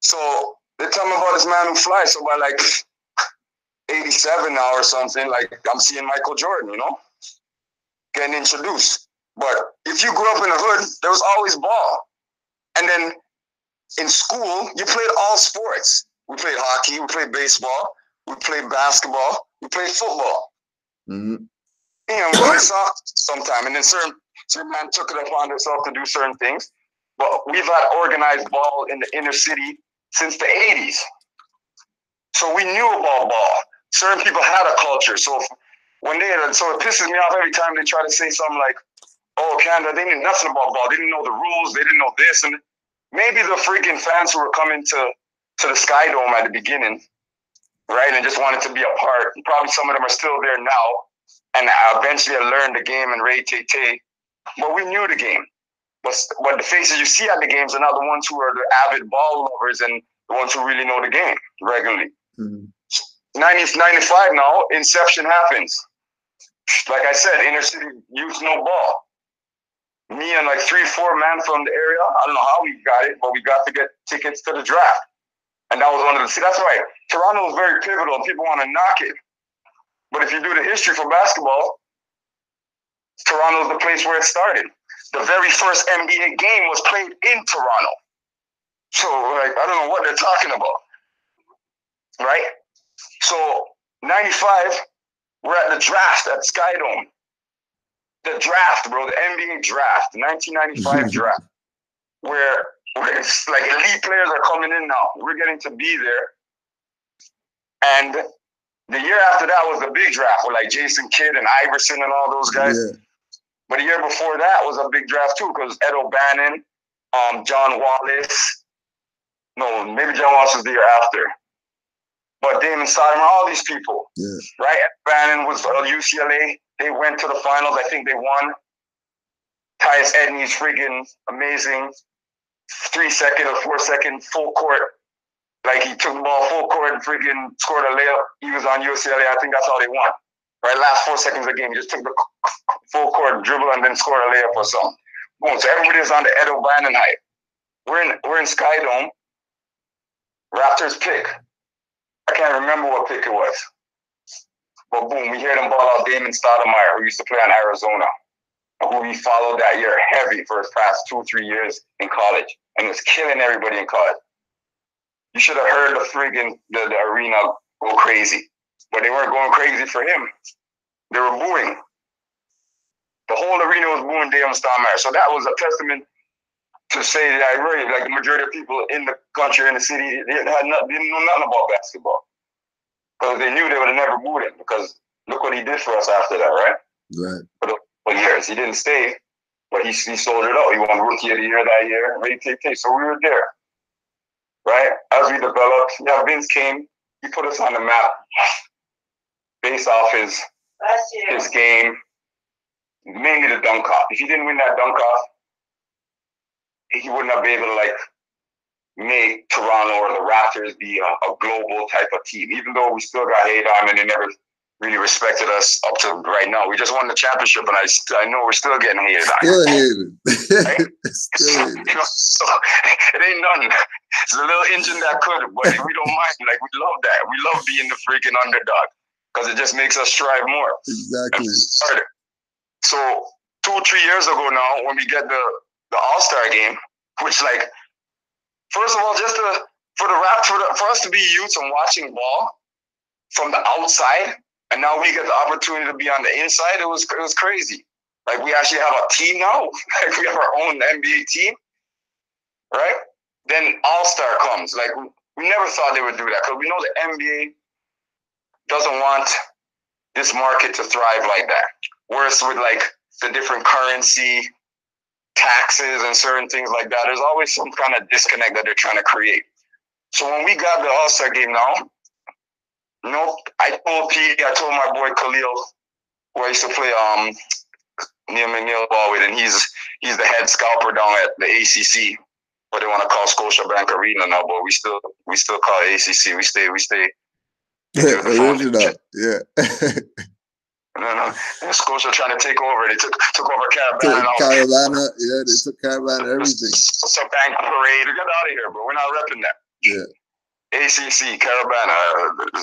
So they tell me about this man who flies. So by like 87 now or something, like I'm seeing Michael Jordan, you know, getting introduced. But if you grew up in the hood, there was always ball. And then in school, you played all sports. We played hockey, we played baseball, we played basketball, we played football. Mm-hmm. And we played soccer sometime. And then certain man took it upon themselves to do certain things. But we've had organized ball in the inner city since the 80s. So we knew about ball. Certain people had a culture. So it pisses me off every time they try to say something like, oh, Canada, they knew nothing about ball. They didn't know the rules. They didn't know this. And maybe the freaking fans who were coming to the Sky Dome at the beginning, right, and just wanted to be a part. Probably some of them are still there now. And eventually I learned the game and Ray Tay. But we knew the game. But the faces you see at the games are not the ones who are the avid ball lovers and the ones who really know the game regularly. Mm-hmm. 95 now, inception happens. Like I said, inner city youth no ball. Me and like 3-4 men from the area, I don't know how we got it, but we got to get tickets to the draft. And that was one of the, that's right. Toronto is very pivotal and people want to knock it. But if you do the history for basketball, Toronto is the place where it started. The very first NBA game was played in Toronto. So like, I don't know what they're talking about. Right? So 95, we're at the draft at Sky Dome. The draft, bro, the NBA draft, the 1995 draft, where it's like elite players are coming in now. We're getting to be there. And the year after that was the big draft with like Jason Kidd and Iverson and all those guys. Yeah. But the year before that was a big draft too, because Ed O'Bannon, John Wallace. No, maybe John Wallace was the year after. But Damon Stoudemire, all these people, right? Ed O'Bannon was UCLA. They went to the finals. I think they won. Tyus Edney's freaking amazing 3-second or 4-second full court. Like he took the ball full court and freaking scored a layup. He was on UCLA. I think that's how they won. Right, last 4 seconds of the game, he just took the full court dribble and then scored a layup or something. Boom. So everybody's on the Ed O'Bannon hype. We're in Sky Dome. Raptors pick. I can't remember what pick it was. But boom, we hear them ball out Damon Stoudemire, who used to play on Arizona, who we followed that year heavy for his past 2-3 years in college, and was killing everybody in college. You should have heard the friggin' the arena go crazy, but they weren't going crazy for him. They were booing. The whole arena was booing Damon Stoudemire. So that was a testament to say that I really, like the majority of people in the country, in the city, they didn't know nothing about basketball. Because they knew they would have never booed him, because look what he did for us after that, right? Right. For years. He didn't stay. But he sold it out. He won Rookie of the Year that year. So we were there, right? As we developed, Vince came. He put us on the map based off his game, mainly the dunk off. If he didn't win that dunk off, he wouldn't have been able to make Toronto or the Raptors be a global type of team. Even though we still got hate on and they never really respected us up to right now. We just won the championship, and I know we're still getting hated on. Still hated. Right? Still hated. So it ain't nothing. It's a little engine that could, but we don't mind. We love that. We love being the freaking underdog because it just makes us strive more. Exactly. So 2 or 3 years ago now, when we get the All-Star game, which first of all, just for us to be youths and watching ball from the outside, and now we get the opportunity to be on the inside. It was crazy. We actually have a team now. We have our own NBA team, right? Then All-Star comes. We never thought they would do that because we know the NBA doesn't want this market to thrive like that. Whereas with the different currency, taxes, and certain things like that, there's always some kind of disconnect that they're trying to create. So when we got the All-Star game now, I told my boy Khalil, who I used to play Neil McNeil ball with, and he's the head scalper down at the ACC, what they want to call Scotiabank Arena now, but we still call it ACC. We stay. Original, yeah. No. Scotia trying to take over. They took over Carolina. Carolina, yeah, they took Carolina, everything. It's a bank parade. Get out of here, bro. We're not repping that. Yeah. ACC, Carolina,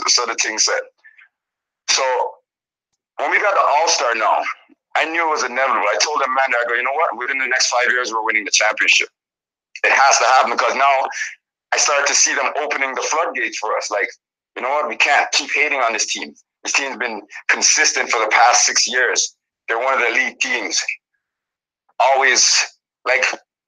so the thing said. So when we got the All-Star now, I knew it was inevitable. I told them, man, I go, you know what? Within the next 5 years, we're winning the championship. It has to happen because now I started to see them opening the floodgates for us. You know what? We can't keep hating on this team. This team's been consistent for the past 6 years. They're one of the elite teams. Always,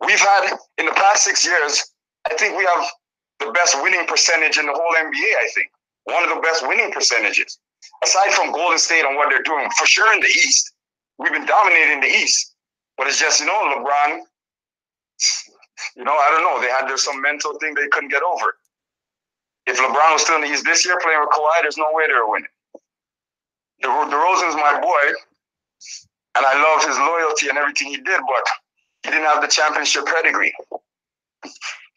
we've had, in the past 6 years, I think we have the best winning percentage in the whole NBA, I think. One of the best winning percentages. Aside from Golden State and what they're doing, for sure in the East. We've been dominating the East. But it's just, LeBron, I don't know. There's some mental thing they couldn't get over. If LeBron was still in the East this year playing with Kawhi, there's no way they were winning. DeRozan's my boy, and I love his loyalty and everything he did, but he didn't have the championship pedigree.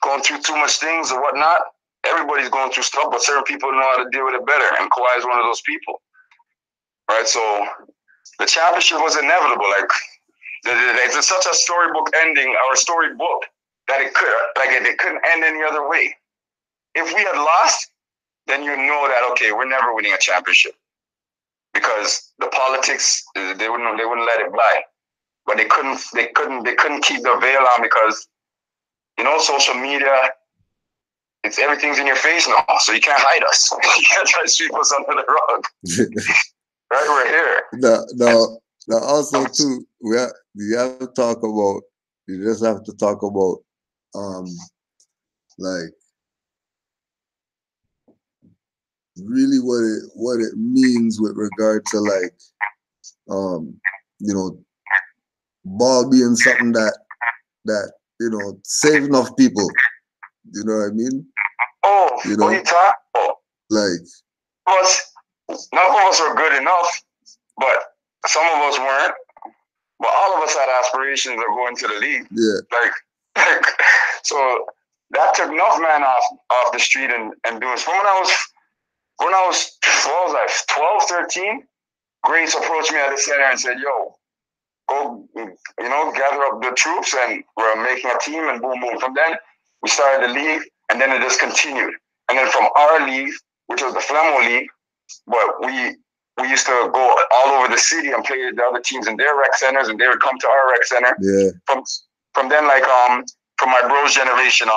Going through too much things or whatnot. Everybody's going through stuff, but certain people know how to deal with it better, and Kawhi is one of those people. Right? So the championship was inevitable. It's such a storybook ending, or a storybook, that it couldn't end any other way. If we had lost, then you know that, okay, we're never winning a championship. Because the politics, they wouldn't let it fly. But they couldn't keep the veil on because, social media, everything's in your face now, so you can't hide us. You can't try to sweep us under the rug. Right, we're here. Now also too, you have to talk about. You just have to talk about, really what it means with regard to ball being something that save enough people. You know what I mean? Oh, you talk? None of us were good enough, but some of us weren't. But all of us had aspirations of going to the league. Yeah. So that took enough man off the street and doing it. When I was 12, 13, Grace approached me at the center and said, yo, go, gather up the troops and we're making a team and boom, boom. From then, we started the league and then it just continued. And then from our league, which was the Flemo League, but we used to go all over the city and play the other teams in their rec centers and they would come to our rec center. Yeah. From then, from my bros generation,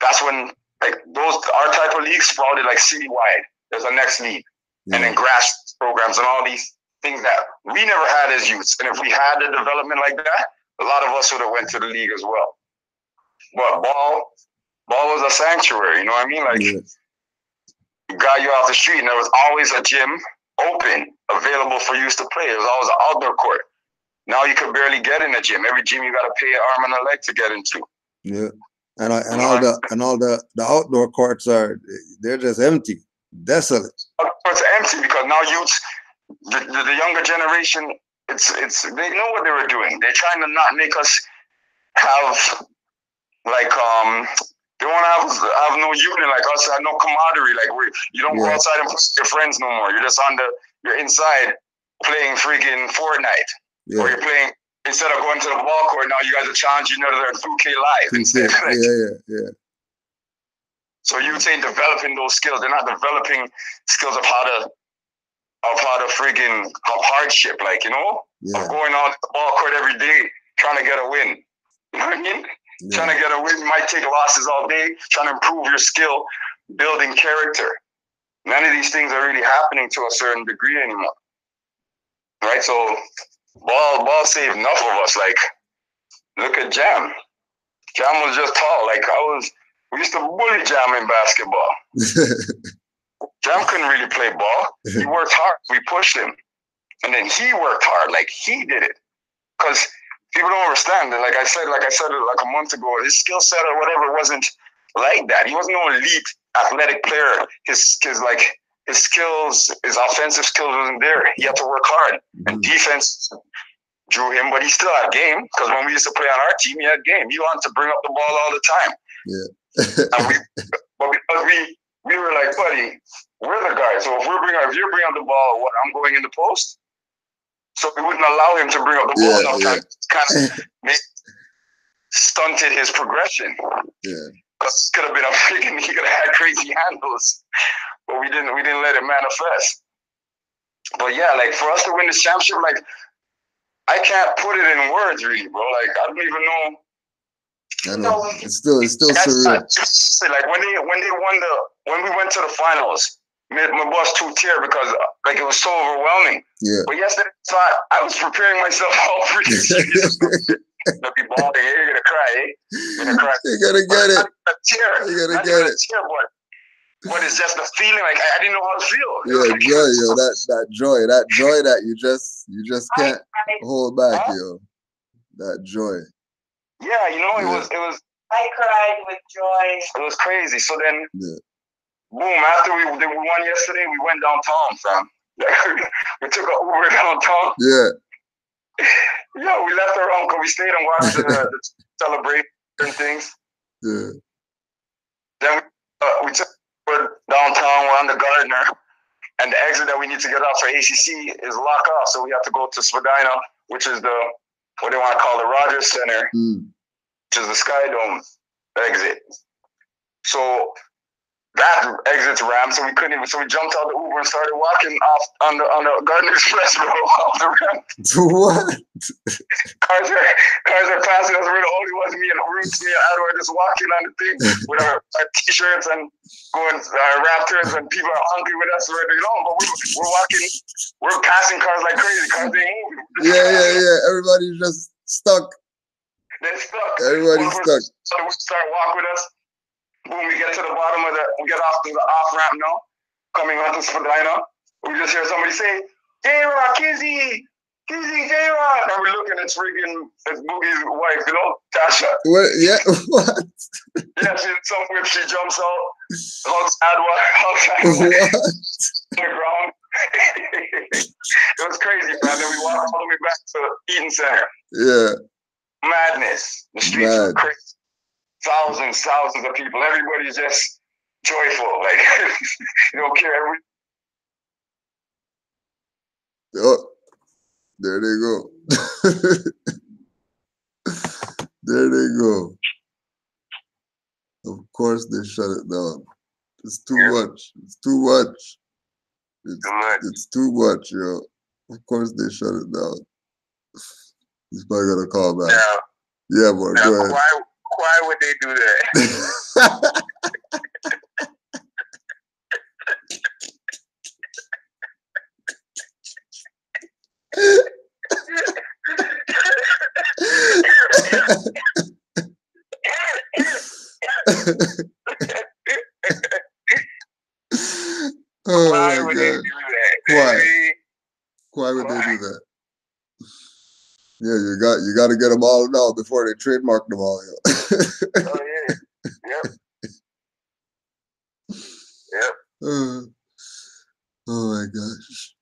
that's when our type of leagues sprouted citywide. There's a next league. Yeah. And then grass programs and all these things that we never had as youths. And if we had the development like that, a lot of us would have went to the league as well. But ball was a sanctuary, you know what I mean? It got you off the street and there was always a gym open, available for use to play. There was always an outdoor court. Now you could barely get in the gym. Every gym you gotta pay an arm and a leg to get into. Yeah. And all the outdoor courts they're just empty, desolate. It's empty because now youths, the younger generation, it's they know what they were doing. They're trying to not make us have like they want to have no union like us, have no camaraderie. Like you don't go outside and play with your friends no more. You're just you're inside playing freaking Fortnite, or you're playing. Instead of going to the ball court, now you guys are challenging each other 2K live instead. Yeah. So you ain't developing those skills. They're not developing skills of how to freaking have hardship, like, you know, of going on the ball court every day trying to get a win. You know what I mean? Yeah. Trying to get a win, you might take losses all day, trying to improve your skill, building character. None of these things are really happening to a certain degree anymore. Right? So ball saved enough of us. Like, look at Jam. Jam was just tall. Like we used to bully Jam in basketball. Jam couldn't really play ball. He worked hard. We pushed him. And then he worked hard. Like, he did it. Because people don't understand that, like I said like a month ago, his skill set or whatever wasn't like that. He wasn't no elite athletic player. His skills, his offensive skills wasn't there. He had to work hard. And defense drew him, but he still had game. Because when we used to play on our team, he had game. He wanted to bring up the ball all the time. Yeah. But because we were like, buddy, we're the guys. So if you're bringing up the ball, I'm going in the post. So we wouldn't allow him to bring up the ball enough time. Kind of stunted his progression. Yeah. Because he could have had crazy handles. But we didn't let it manifest. But yeah, like for us to win this championship, like I can't put it in words really, bro. Like I don't even know. I know. It's still surreal. Like when we went to the finals, my boss too tear because like it was so overwhelming. Yeah. But yesterday I was preparing myself all for this. You'll be balling, you're gonna cry, eh? You're gonna cry. You gotta get it. You gotta get it. But it's just the feeling, like I didn't know how to feel. Yeah, like, joy, yo, that joy that you just can't hold back, yo. That joy. Yeah, you know, it was. I cried with joy. It was crazy. So then, boom! After we won yesterday, we went downtown, fam. We took an Uber downtown. Yeah. Yeah, we left our home because we stayed and watched the celebration and things. Yeah. Then we took downtown. We're on the Gardner, and the exit that we need to get off for ACC is locked off. So we have to go to Spadina, which is what they want to call the Rogers Center, which is the Sky Dome exit. So that exit's ramp, so we couldn't even. So we jumped out the Uber and started walking off on the Gardner Express Road off the ramp. What? Cars are passing us. We're the only ones. Me and Roots, me and Edward just walking on the thing with our t-shirts and going Raptors, and people are hungry with us. But we're walking. We're passing cars like crazy. Cars ain't moving. Yeah. Everybody's just stuck. They're stuck. Everybody's stuck. So we start walking with us. Boom, we get to the bottom we get off to the off ramp now, coming onto Spadina. We just hear somebody say, J-Rock, Kizzy, J-Rock. And we're looking at it's Boogie's wife, you know, Tasha. What? Yeah, what? Yeah, she jumps out, hugs Adwa, on the ground. It was crazy, man. Then we walked all the way back to Eaton Center. Yeah. Madness. The streets were crazy. Thousands of people. Everybody's just joyful. Like, you don't care. Oh, there they go. There they go. Of course they shut it down. It's too much. It's too much. It's too much, yo. Of course they shut it down. He's probably gonna call back. Yeah, boy. Now, go ahead. Why would they do that? Oh why my would God. they do that? Why would they do that? Yeah, you got to get them all now before they trademark them all. Oh yeah. Yep. Yep. Oh my gosh.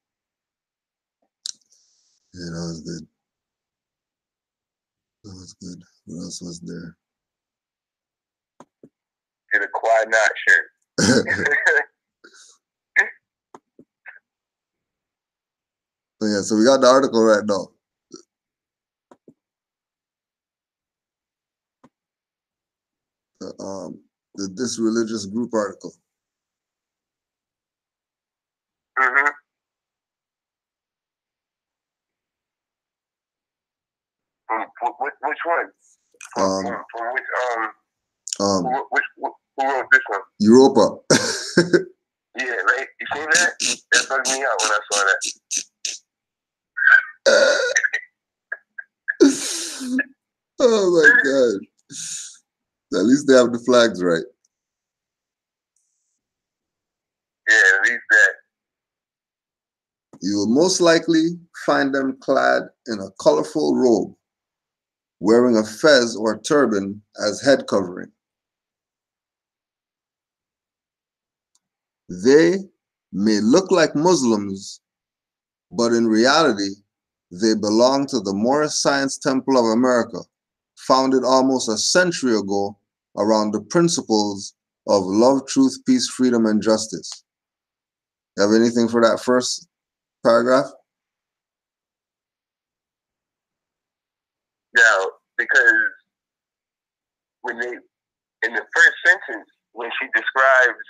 Yeah, that was good. That was good. What else was there? Get a quad knot shirt. So yeah, so we got the article right now. This religious group article. Mm-hmm. Which one? Who wrote this one? Europa. Yeah, right. You see that? That bugged me out when I saw that. Oh my god. At least they have the flags right. Yeah, at least that. You will most likely find them clad in a colorful robe, wearing a fez or turban as head covering. They may look like Muslims, but in reality, they belong to the Moorish Science Temple of America, founded almost a century ago around the principles of love, truth, peace, freedom, and justice. You have anything for that first paragraph? Yeah, because when they, in the first sentence, when she describes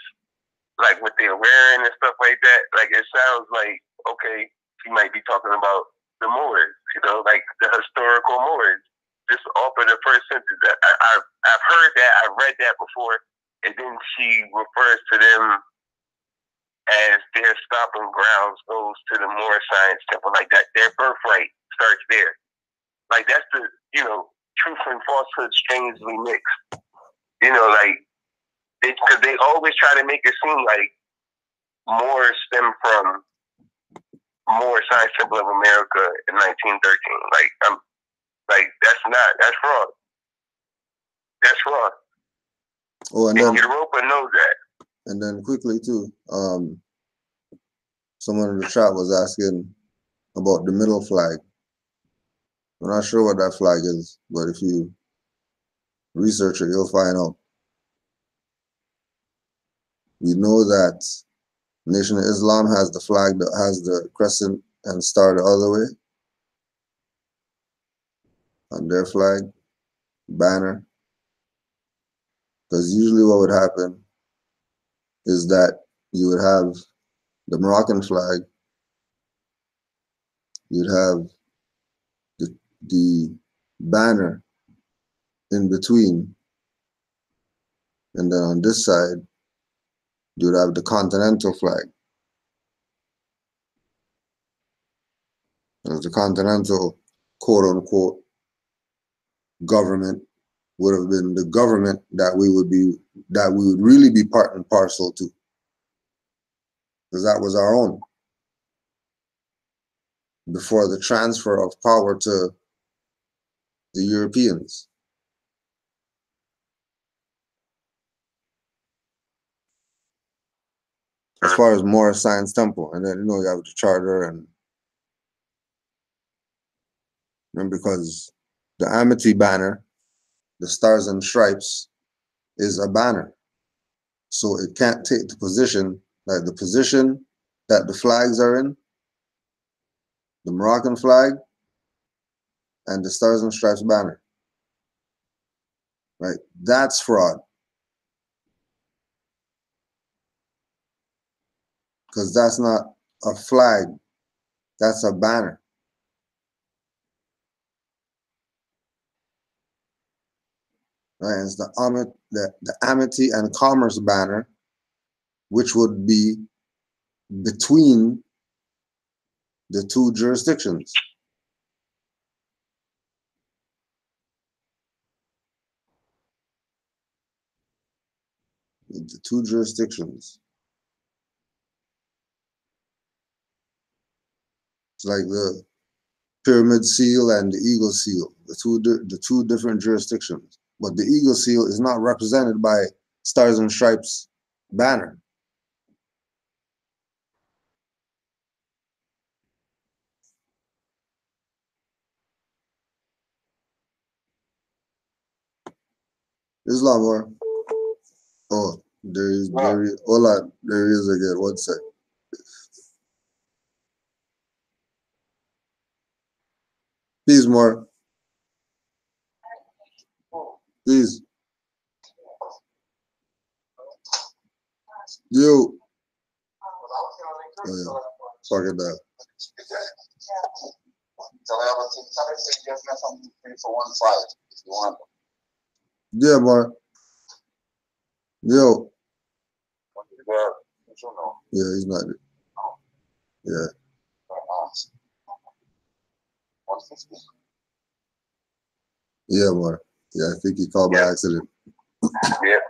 like what they're wearing and stuff like that, like it sounds like, okay, she might be talking about the Moors, like the historical Moors. Just off of the first sentence, I've heard that, I've read that before, and then she refers to them as their stomping grounds goes to the Moorish Science Temple, like that. Their birthright starts there. Like that's the, truth and falsehood strangely mixed. Like because they always try to make it seem like Moors stem from Moorish Science Temple of America in 1913. That's fraud. That's fraud. Oh, and then Europa knows that. And then quickly too, someone in the chat was asking about the middle flag. I'm not sure what that flag is, but if you research it, you'll find out. We know that Nation of Islam has the flag that has the crescent and star the other way on their flag, banner. Because usually what would happen is that you would have the Moroccan flag, you'd have the banner in between, and then on this side, you would have the continental flag. As the continental, quote unquote, government would have been the government that we would really be part and parcel to, because that was our own before the transfer of power to the Europeans. As far as Moorish Science Temple, and then you have the charter, and because the amity banner, the stars and stripes, is a banner, so it can't take the position that the flags are in, the Moroccan flag and the stars and stripes banner. Right? That's fraud. Because that's not a flag, that's a banner. Right? It's the amity and commerce banner, which would be between the two jurisdictions. The two jurisdictions. It's like Pyramid Seal and the Eagle Seal, the two different jurisdictions. But the Eagle Seal is not represented by Stars and Stripes banner. Islam, or oh, there is hold on, there is again. One sec. Please, more. Please. You. Oh, yeah. Fuck it down. Yeah, more. Yo. Yeah, he's not. Yeah. Yeah, more. Yeah, I think he called by accident. Yeah.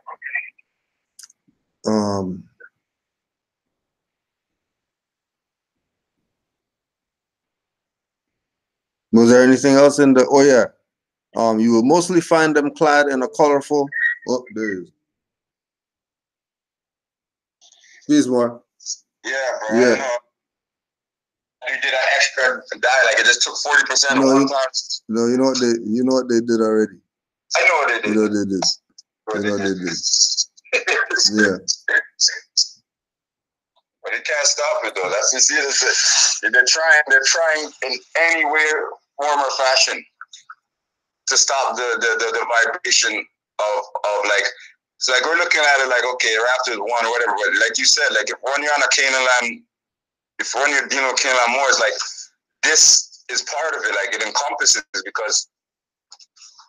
Was there anything else in the? Oh yeah. You will mostly find them clad in a colorful. Oh, there he is. Please, more. Yeah, bro. Yeah. I know. You did an extra die, like it just took 40% no, one time. No, you know what they did already. I know what they did. You know what they did. You know what they did. Yeah. But you can't stop it though. That's, you see, they're trying in any way, form or fashion to stop the vibration of like, it's like we're looking at it like, okay, Raptors won or whatever, but like you said, like if when you're on a Canaanland, if when you're dealing with Canaanland Moors, like this is part of it, like it encompasses, because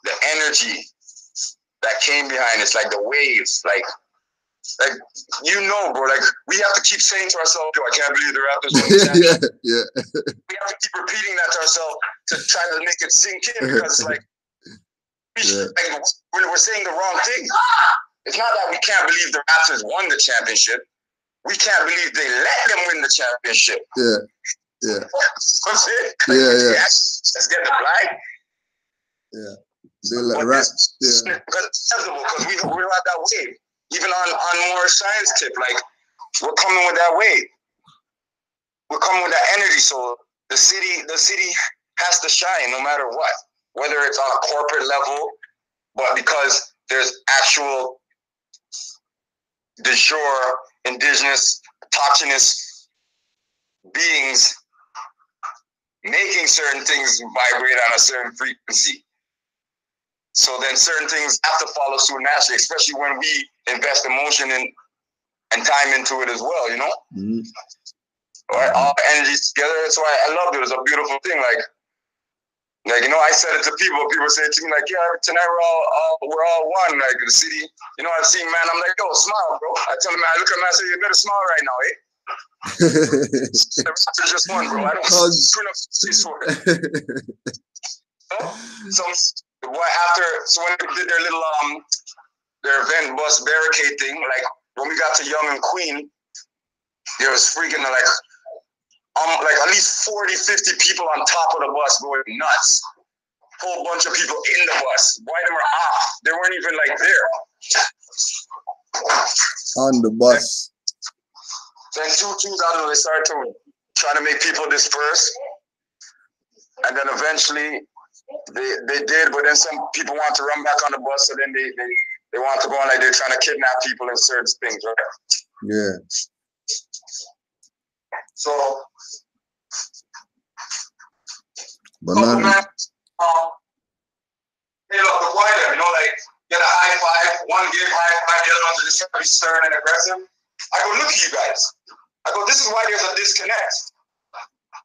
the energy that came behind it's like the waves, like you know, bro, like we have to keep saying to ourselves, yo, I can't believe the Raptors won the championship. Yeah. We have to keep repeating that to ourselves to try to make it sink in, because it's like, like we're saying the wrong thing. It's not that we can't believe the Raptors won the championship. We can't believe they let them win the championship. Yeah. What's it? Yeah. Let's get the blind. Yeah. They let rats. Yeah. Because we're at that wave. Even on more science tip, like we're coming with that wave. We're coming with that energy. So the city has to shine no matter what. Whether it's on a corporate level, but because there's actual de jure indigenous autochthonous beings making certain things vibrate on a certain frequency. So then certain things have to follow suit naturally, especially when we invest emotion and time into it as well, you know? Mm-hmm. Right? All energies together. That's why I love it. It's a beautiful thing. Like, you know, I said it to people. People say it to me like, yeah, tonight we're all one. Like the city, you know, I've seen man. I'm like, yo, smile, bro. I tell him, man, I look at him, I say, you better smile right now, eh? It's just one, bro. I don't turn up face for it. So when they did their little their event bus barricade thing, like when we got to Young and Queen, there was freaking like at least 40, 50 people on top of the bus going nuts. Whole bunch of people in the bus. Why them are off? They weren't even like there. On the bus. Then 2000, they started trying to make people disperse. And then eventually they did, but then some people want to run back on the bus, so then they want to go on like they're trying to kidnap people and certain things, right? Yeah. So but not hey, look, avoid them, you know, like get a high five, one give high five, the other one's just trying to be stern and aggressive. I go, look at you guys. I go, this is why there's a disconnect.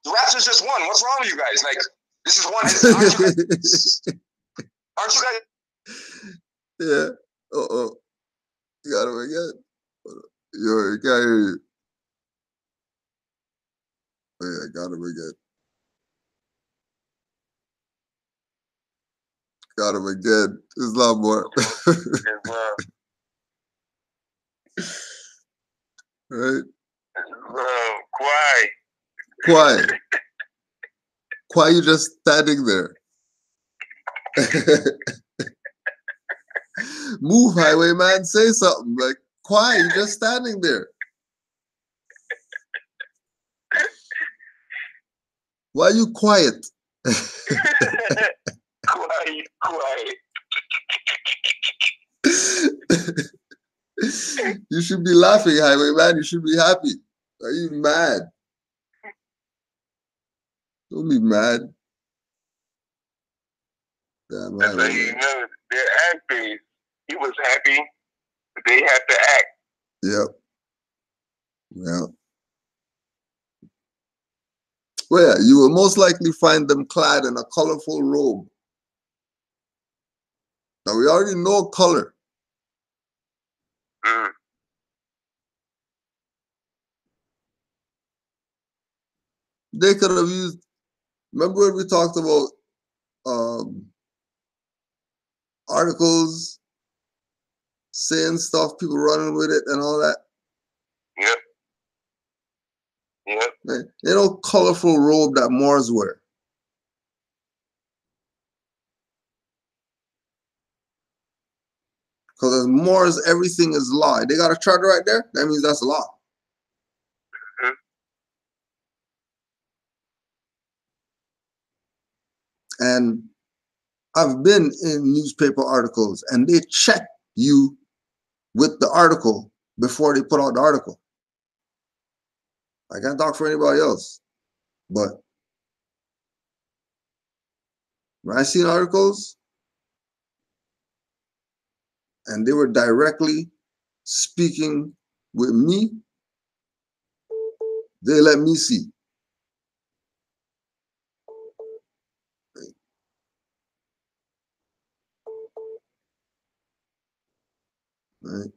The Raptors just won. What's wrong with you guys? Like, this is one. Aren't you guys? Yeah. You got him again. Yo, I can't hear you. Oh, yeah, I got him again. Got him again. There's a lot more. Right? Quiet. Why are you just standing there? Move, highwayman, say something. Like, why are you just standing there? Why are you quiet? Quiet. You should be laughing, highwayman. You should be happy. Are you mad? Don't be mad. Damn, That's how you know they're actors. He was happy, but they have to act. Yep. Yeah. Well, yeah, you will most likely find them clad in a colorful robe. Now, we already know color. Mm. They could have used, remember when we talked about articles saying stuff, people running with it and all that? Yep. Yep. You know, colorful robe that Moors wear. Because as Moors, everything is law. They got a charter right there, that means that's law. Mm-hmm. And I've been in newspaper articles and they check you with the article before they put out the article. I can't talk for anybody else, but when I seen articles and they were directly speaking with me, they let me see. Right?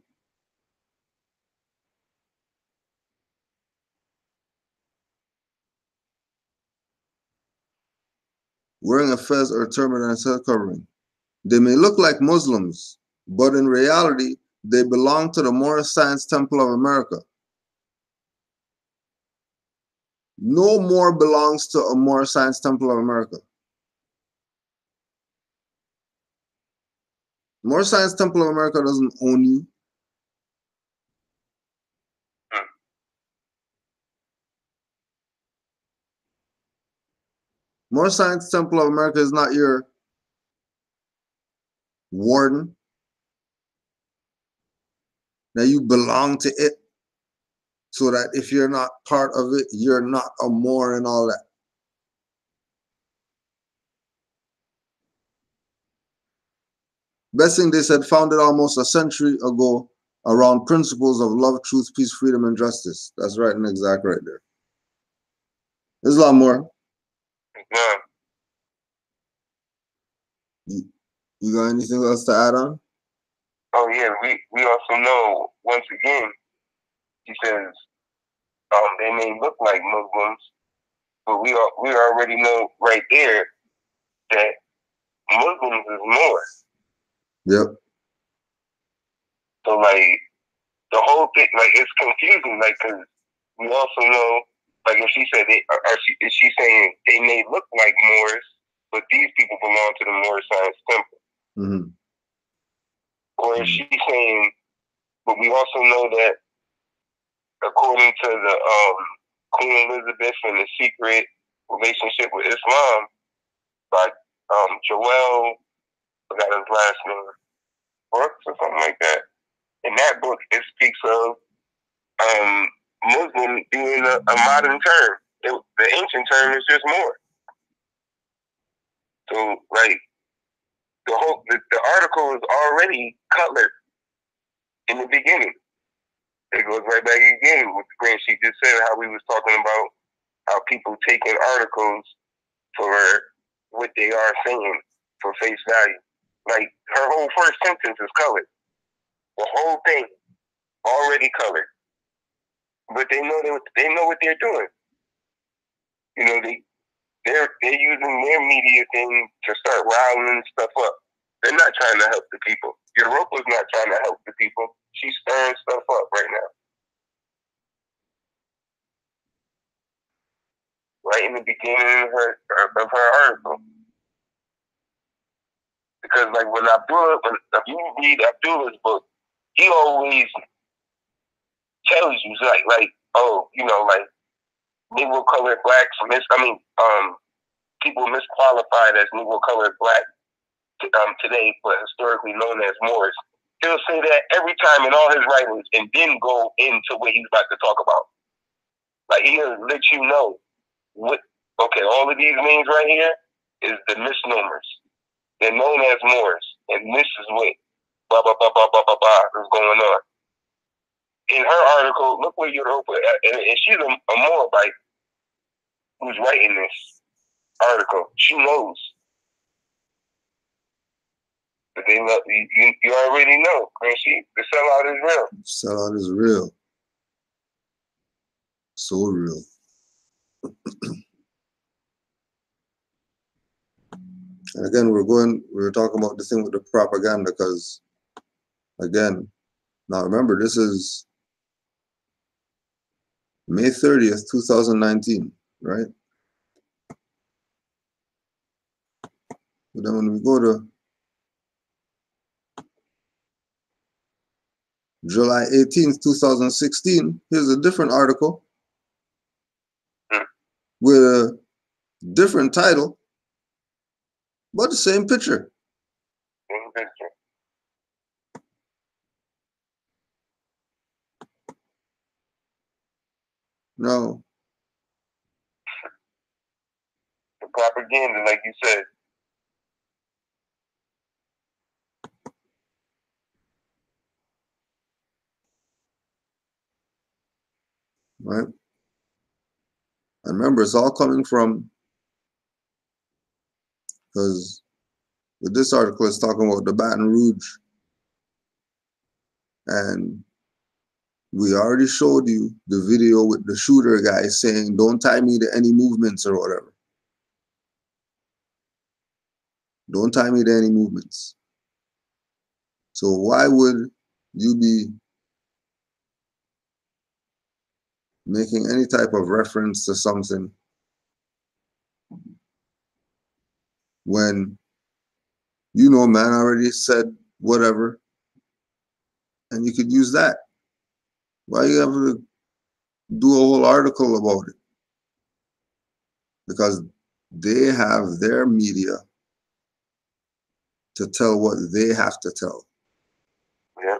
Wearing a fez or turban as head covering. They may look like Muslims, but in reality, they belong to the Moorish Science Temple of America. No more belongs to a Moorish Science Temple of America. Moorish Science Temple of America doesn't own you. Moorish Science Temple of America is not your warden. Now you belong to it so that if you're not part of it, you're not a Moor and all that. Best thing they said, founded almost a century ago around principles of love, truth, peace, freedom, and justice. That's right and exact right there. There's a lot more. Yeah. You got anything else to add on? Oh yeah, we also know once again, he says they may look like Muslims, but we already know right there that Muslims is more. Yep. So like the whole thing, like it's confusing, like because we also know, like if she said is she saying they may look like Moors, but these people belong to the Moorish Science Temple, Mm-hmm. or is she saying? But we also know that according to the Queen Elizabeth and the secret relationship with Islam by Joel, I forgot his last name, Brooks or something like that. In that book, it speaks of Muslim being a modern term. The ancient term is just more. So, like, the article is already colored in the beginning. It goes right back again with the grant she just said, how we was talking about how people taking articles for what they are saying for face value. Like, her whole first sentence is colored. The whole thing already colored. But they know what they're doing. You know, they're using their media thing to start riling stuff up. They're not trying to help the people. Europa's not trying to help the people. She's stirring stuff up right now. right in the beginning of her article. Because like when if you read Abdullah's book, he always tells you like oh, you know, like Negro colored blacks people misqualified as Negro colored black today, but historically known as Moors. He'll say that every time in all his writings, and then go into what he's about to talk about. Like he'll let you know what. Okay, all of these names right here is the misnomers. They're known as Moors, and this is what blah blah blah blah blah blah blah is going on. In her article, look where Europa, and she's a Moabite who's writing this article. She knows. But they love you already know, Chrissy. The sellout is real. Sellout is real. So real. And again, we're talking about the thing with the propaganda because, again, now remember, this is May 30th, 2019, right? But then when we go to July 18th, 2016, here's a different article with a different title, but the same picture. Same picture. No. The propaganda, like you said. Right? And remember, it's all coming from, because with this article, it's talking about the Baton Rouge. And we already showed you the video with the shooter guy saying, don't tie me to any movements or whatever. Don't tie me to any movements. So why would you be making any type of reference to something when you know man already said whatever and you could use that? Why you have to do a whole article about it? Because they have their media to tell what they have to tell. Yeah.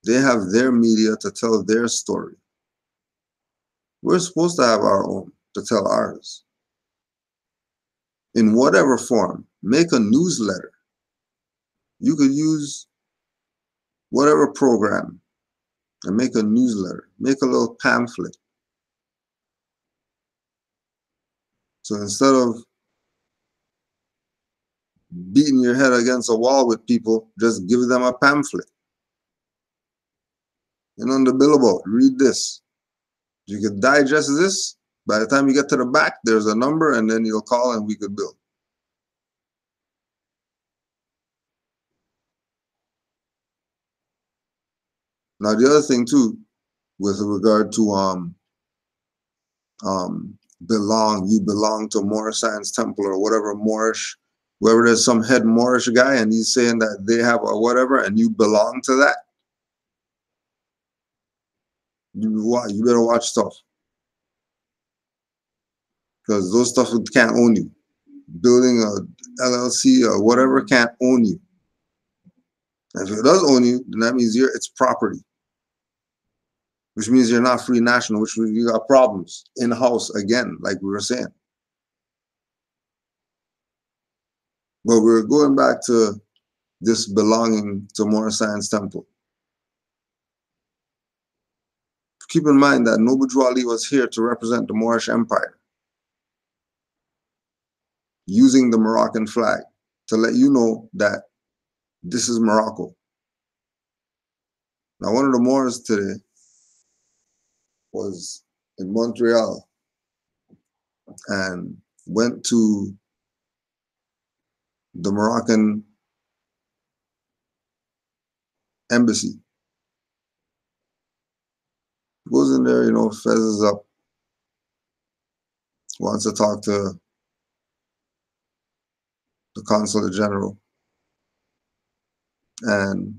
They have their media to tell their story. We're supposed to have our own to tell ours. In whatever form, make a newsletter. You could use whatever program and make a newsletter, make a little pamphlet. So instead of beating your head against a wall with people, just give them a pamphlet. And on the billboard, read this. You could digest this. By the time you get to the back, there's a number, and then you'll call and we could bill. Now the other thing too, with regard to you belong to Moorish Science Temple or whatever Moorish, whoever there's some head Moorish guy and he's saying that they have a whatever and you belong to that. You better watch stuff. Because those stuff can't own you. Building a LLC or whatever can't own you. And if it does own you, then that means it's property. Which means you're not free national, which means you got problems in-house again, like we were saying. But we're going back to this belonging to Moorish Science Temple. Keep in mind that Noble Drew Ali was here to represent the Moorish Empire, using the Moroccan flag to let you know that this is Morocco. Now, one of the Moors today was in Montreal and went to the Moroccan embassy. Goes in there, fezzes up, wants to talk to the consulate general, and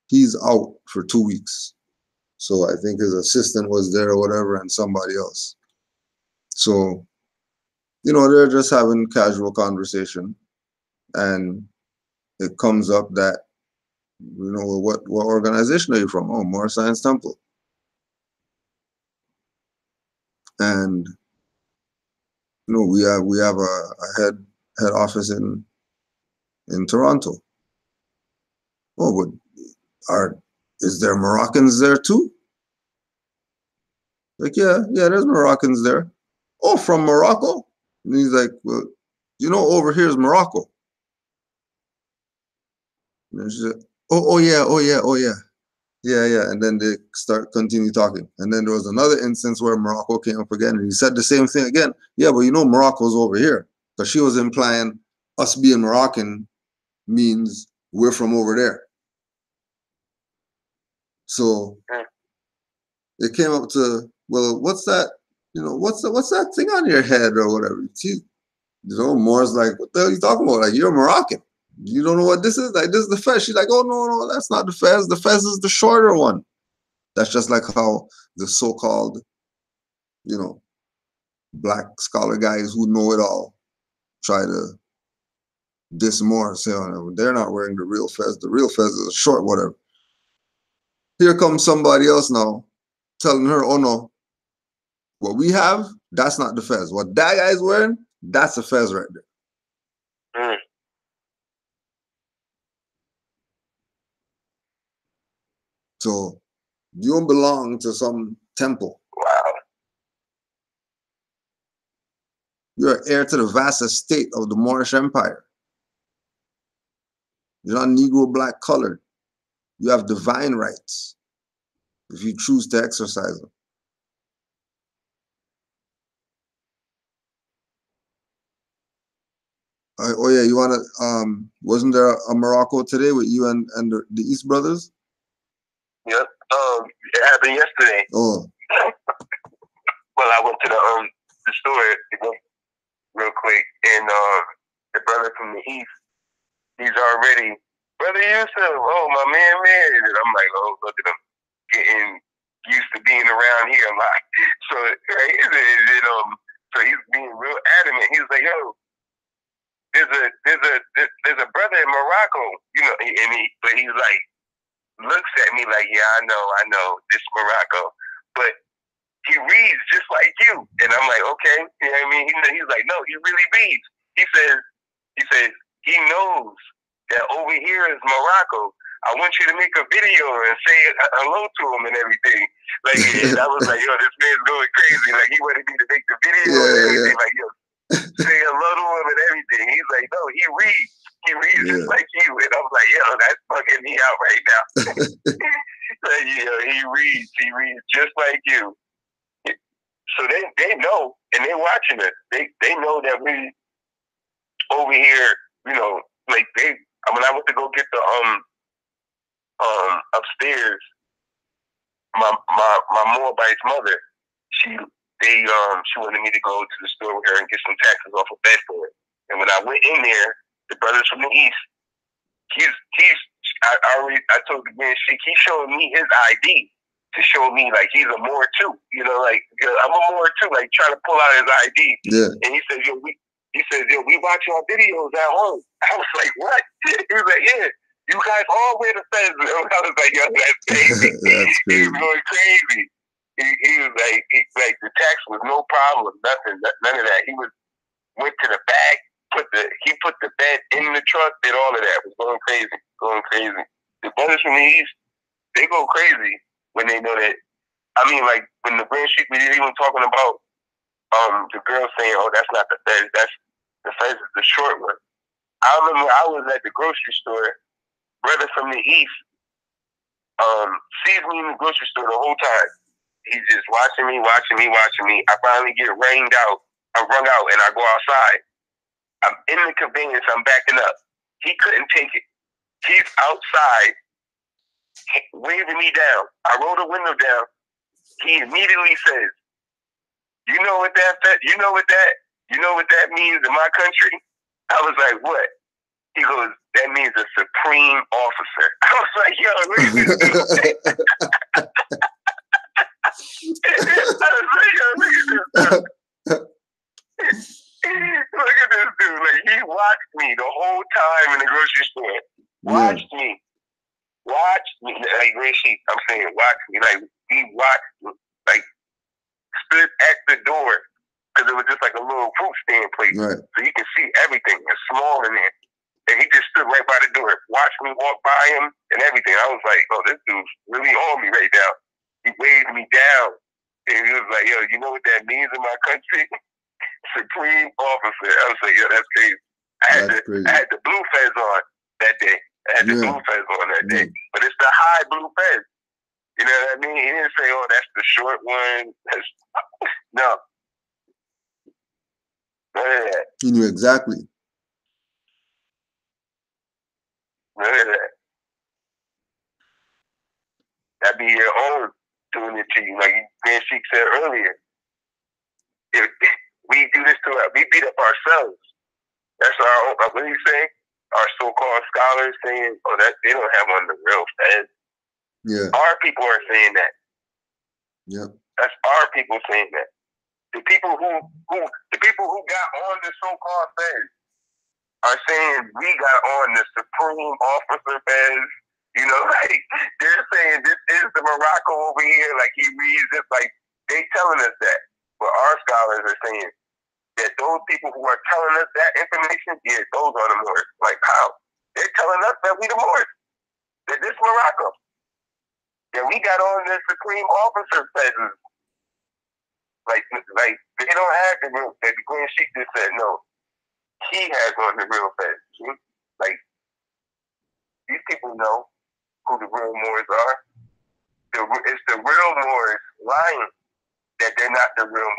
he's out for 2 weeks. So I think his assistant was there or whatever, and somebody else. So, they're just having casual conversation, and it comes up that, what organization are you from? Oh, Moorish Science Temple. And we have a head office in Toronto. Oh, but is there Moroccans there too? Like, yeah, there's Moroccans there. Oh, from Morocco? And he's like, well, over here is Morocco. And she said, oh yeah. Yeah. And then they continue talking. And then there was another instance where Morocco came up again, and he said the same thing again. Yeah, but Morocco's over here. Because she was implying us being Moroccan means we're from over there. So it came up to, well, what's that? What's that thing on your head or whatever? Moore's like, what the hell are you talking about? Like, you're Moroccan. You don't know what this is? Like, this is the fez. She's like, oh, no, that's not the fez. The fez is the shorter one. That's just like how the so-called, black scholar guys who know it all try to diss Moore, say, oh, no, they're not wearing the real fez. The real fez is a short whatever. Here comes somebody else now telling her, oh, no, what we have, that's not the fez. What that guy's wearing, that's the fez right there. So you don't belong to some temple. Wow. You're heir to the vast estate of the Moorish Empire. You're not Negro, black, colored. You have divine rights if you choose to exercise them. Oh yeah, you wanna? Wasn't there a Morocco today with you and the East brothers? Yep. It happened yesterday. Oh. Well, I went to the store real quick, and the brother from the East, he's already, Brother Yusuf, oh my man married, and I'm like, oh, look at him getting used to being around here a lot. So right, so he's being real adamant. He's like, yo, there's a brother in Morocco, but he's like, looks at me like, yeah, I know, this Morocco, but he reads just like you. And I'm like, okay, you know what I mean? He's like, no, he really reads. He says he knows that over here is Morocco. I want you to make a video and say hello to him and everything. Like, and I was like, yo, this man's going crazy. Like, he wanted me to make the video and everything. Like, yo, say hello to him and everything. He's like, no, he reads. He reads just like you. And I was like, yo, that's fucking me out right now. Like, he reads just like you. So they know, and they're watching it. They know that we over here, like when I went to go get the upstairs, my Moabite's mother, she wanted me to go to the store with her and get some taxes off a bed for it. And when I went in there, the brothers from the East, I told the man, he's showing me his ID to show me like he's a Moor too. Like I'm a Moor too, like trying to pull out his ID. Yeah. And he says, yo, we watch your videos at home. I was like, what? He was like, yeah, you guys all wear the fez. I was like, yo, that's crazy. That's crazy. He was going crazy. He was like the tax was no problem, nothing, none of that. He went to the back, he put the bed in the truck, did all of that. It was going crazy. The brothers from the East, they go crazy when they know that. I mean, like when the Grand Sheik was even talking about the girl saying, "Oh, that's not the fez. That's the fez is the short one." I remember I was at the grocery store. Brother from the East sees me in the grocery store the whole time. He's just watching me. I finally get rained out. I'm wrung out, and I go outside. I'm in the convenience. I'm backing up. He couldn't take it. He's outside, waving me down. I roll the window down. He immediately says, You know what that means in my country? I was like, what? He goes, that means a supreme officer. I was like, yo, look at this dude. I was like, yo, look at this dude. Look at this dude. Like, he watched me the whole time in the grocery store. Watched me. Like, Red Sheep, I'm saying, watch me. Like, he watched me. Like, stood at the door. Because it was just like a little fruit stand place. Right. So you can see everything. It's small in there. And he just stood right by the door, watched me walk by him and everything. I was like, oh, this dude's really on me right now. He waved me down. And he was like, yo, you know what that means in my country? Supreme officer. I was like, yo, that's crazy. I had the blue fez on that day. I had the blue fez on that day. But it's the high blue fez. You know what I mean? He didn't say, oh, that's the short one. No. None of that. He knew exactly. None of that. That be your own doing it to you. Like Grand Sheik said earlier. If we do this to us, we beat up ourselves. That's our own, what do you say? Our so-called scholars saying, oh, that they don't have on the real feds. Yeah. Our people are saying that. Yep. That's our people saying that. The people who got on the so-called feds are saying we got on the supreme officer feds. You know, like they're saying this is the Morocco over here. Like he reads it, like they telling us that. But our scholars are saying that those people who are telling us that information, yeah, those are the Moors. Like how? They're telling us that we the Moors. That this Morocco. That we got on the supreme officer feds. Like they don't have the real feds. The Grand Sheik just said no. He has on the real feds. Like these people know who the real Moors are. It's the real Moors lying that they're not the real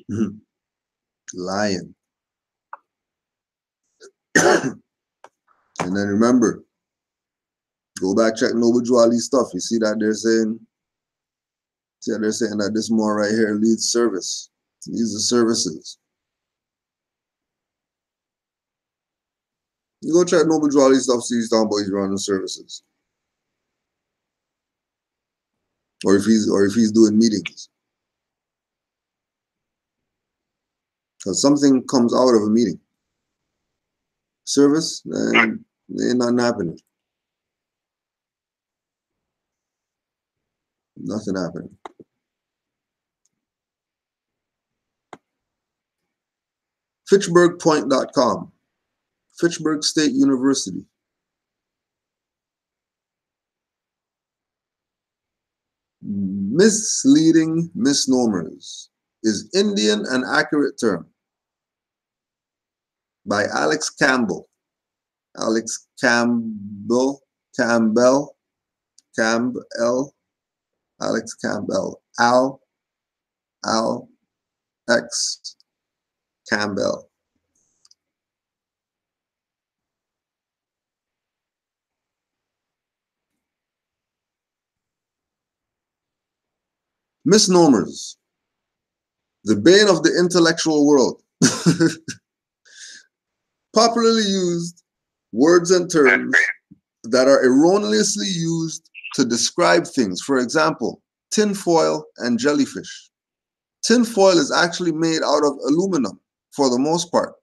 Moors. Lying. And then remember, go back, check Noble Juali's stuff. You see that they're saying that this Moor right here leads service. These are services. You go check Noble Juali's stuff, see he's talking about he's running services. Or if he's doing meetings. Because something comes out of a meeting. Service, then ain't nothing happening. Nothing happening. Fitchburgpoint.com. Fitchburg State University. Misleading misnomers is Indian and accurate term. By Alex Campbell. Alex Campbell. Alex Campbell. X Campbell. Misnomers. The bane of the intellectual world. Popularly used words and terms that are erroneously used to describe things. For example, tinfoil and jellyfish. Tinfoil is actually made out of aluminum for the most part.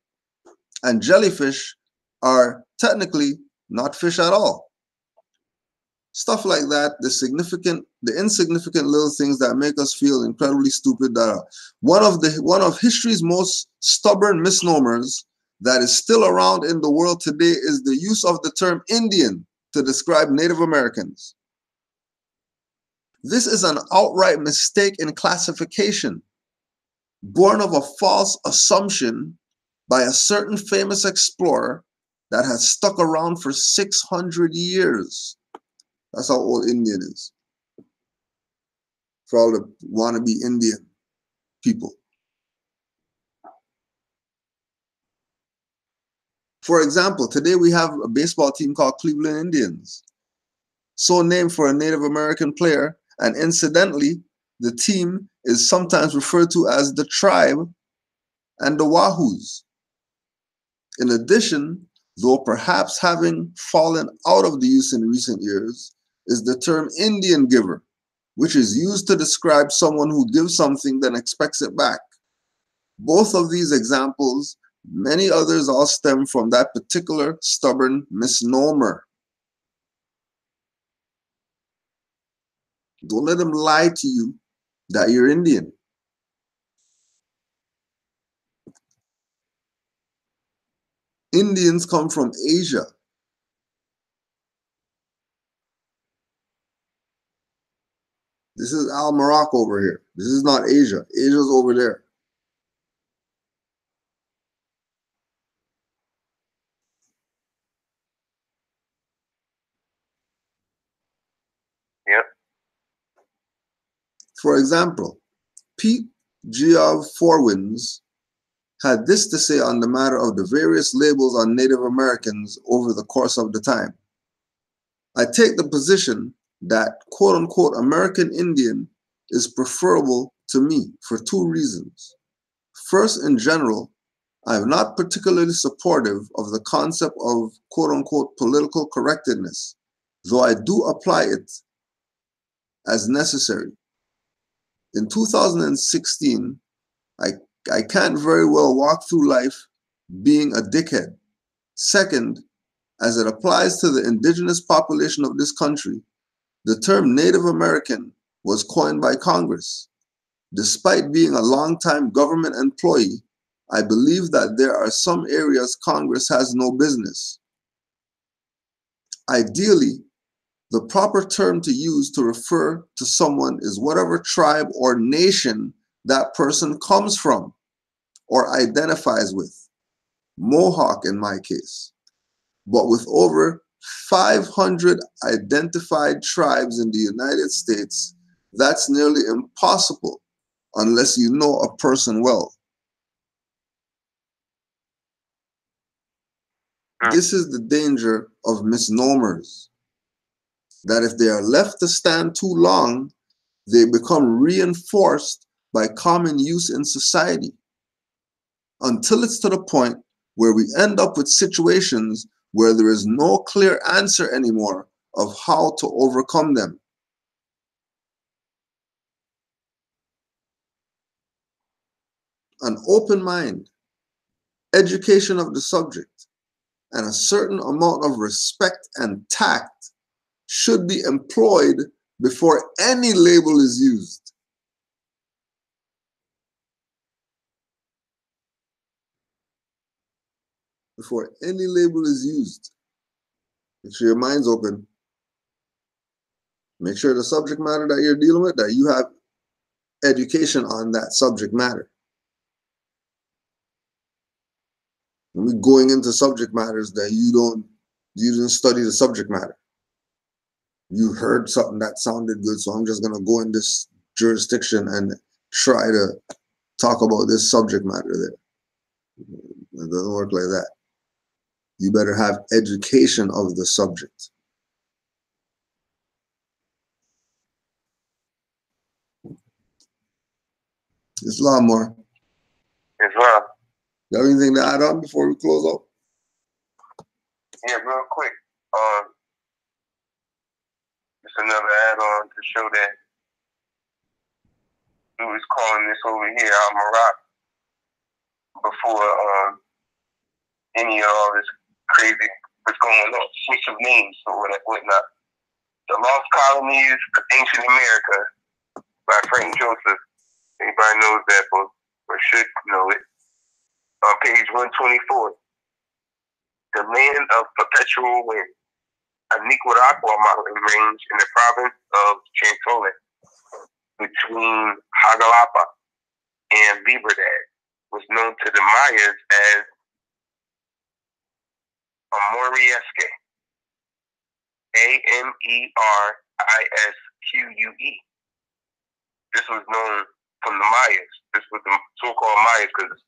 And jellyfish are technically not fish at all. Stuff like that, the insignificant little things that make us feel incredibly stupid. That are one of history's most stubborn misnomers that is still around in the world today is the use of the term Indian to describe Native Americans. This is an outright mistake in classification, born of a false assumption by a certain famous explorer that has stuck around for 600 years. That's how old Indian is. For all the wannabe Indian people. For example, today we have a baseball team called Cleveland Indians. So named for a Native American player, and incidentally, the team is sometimes referred to as the tribe and the Wahoos. In addition, though perhaps having fallen out of the use in recent years, is the term Indian giver, which is used to describe someone who gives something then expects it back. Both of these examples, many others, all stem from that particular stubborn misnomer. Don't let them lie to you that you're Indian. Indians come from Asia. This is Al Morocco over here. This is not Asia. Asia's over there. Yep. For example, Pete Geoff Forwins had this to say on the matter of the various labels on Native Americans over the course of the time. I take the position that quote-unquote American Indian is preferable to me for two reasons. First, in general, I am not particularly supportive of the concept of quote-unquote political correctness, though I do apply it as necessary. In 2016, I can't very well walk through life being a dickhead. Second, as it applies to the indigenous population of this country, the term Native American was coined by Congress. Despite being a longtime government employee, I believe that there are some areas Congress has no business. Ideally, the proper term to use to refer to someone is whatever tribe or nation that person comes from or identifies with. Mohawk in my case. But with over 500 identified tribes in the United States, that's nearly impossible unless you know a person well. This is the danger of misnomers, that if they are left to stand too long, they become reinforced by common use in society, until it's to the point where we end up with situations where there is no clear answer anymore of how to overcome them. An open mind, education of the subject, and a certain amount of respect and tact should be employed before any label is used. Before any label is used, make sure your mind's open. Make sure the subject matter that you're dealing with, that you have education on that subject matter. When we're going into subject matters that you didn't study the subject matter. You heard something that sounded good, so I'm just gonna go in this jurisdiction and try to talk about this subject matter there. It doesn't work like that. You better have education of the subject. It's a lot more. As well. You have anything to add on before we close out? Yeah, real quick. Just another add-on to show that we was calling this over here Al Morocco before any of all this crazy was going on, switch of names or whatnot. The Lost Colonies of Ancient America by Frank Joseph. Anybody knows that book or should know it. On page 124. The Land of Perpetual Wind. A Nicaragua mountain range in the province of Canaanland between Hagalapa and Libertad was known to the Mayas as Amorisque. Amerisque. This was known from the Mayas. This was the so-called Mayas, because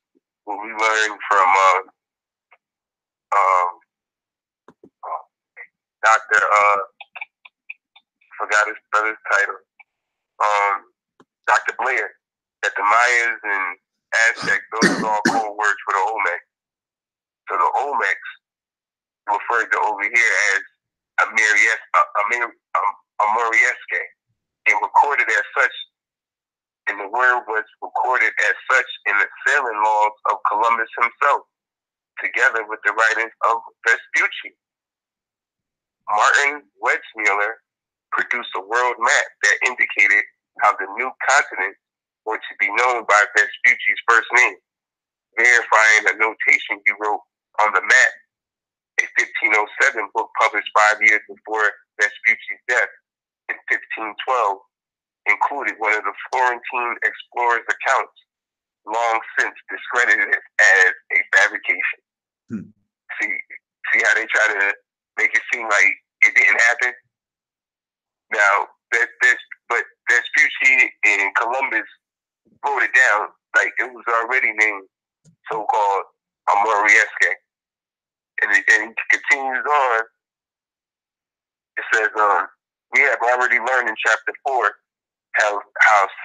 what we learned from Dr. Forgot his brother's title. layer. That the Mayas and Aztecs, those are all code words for the Olmecs. So the Olmecs referred to over here as a Moriesque, and recorded as such, and the word was recorded as such in the sailing logs of Columbus himself, together with the writings of Vespucci. Martin Wetzmuller produced a world map that indicated how the new continent were to be known by Vespucci's first name, verifying a notation he wrote on the map. A 1507 book published 5 years before Vespucci's death in 1512 included one of the Florentine explorers' accounts, long since discredited as a fabrication. See how they try to make it seem like it didn't happen? Now, but Vespucci and Columbus wrote it down like it was already named so-called Moriesque. And it continues on. It says, we have already learned in chapter 4 how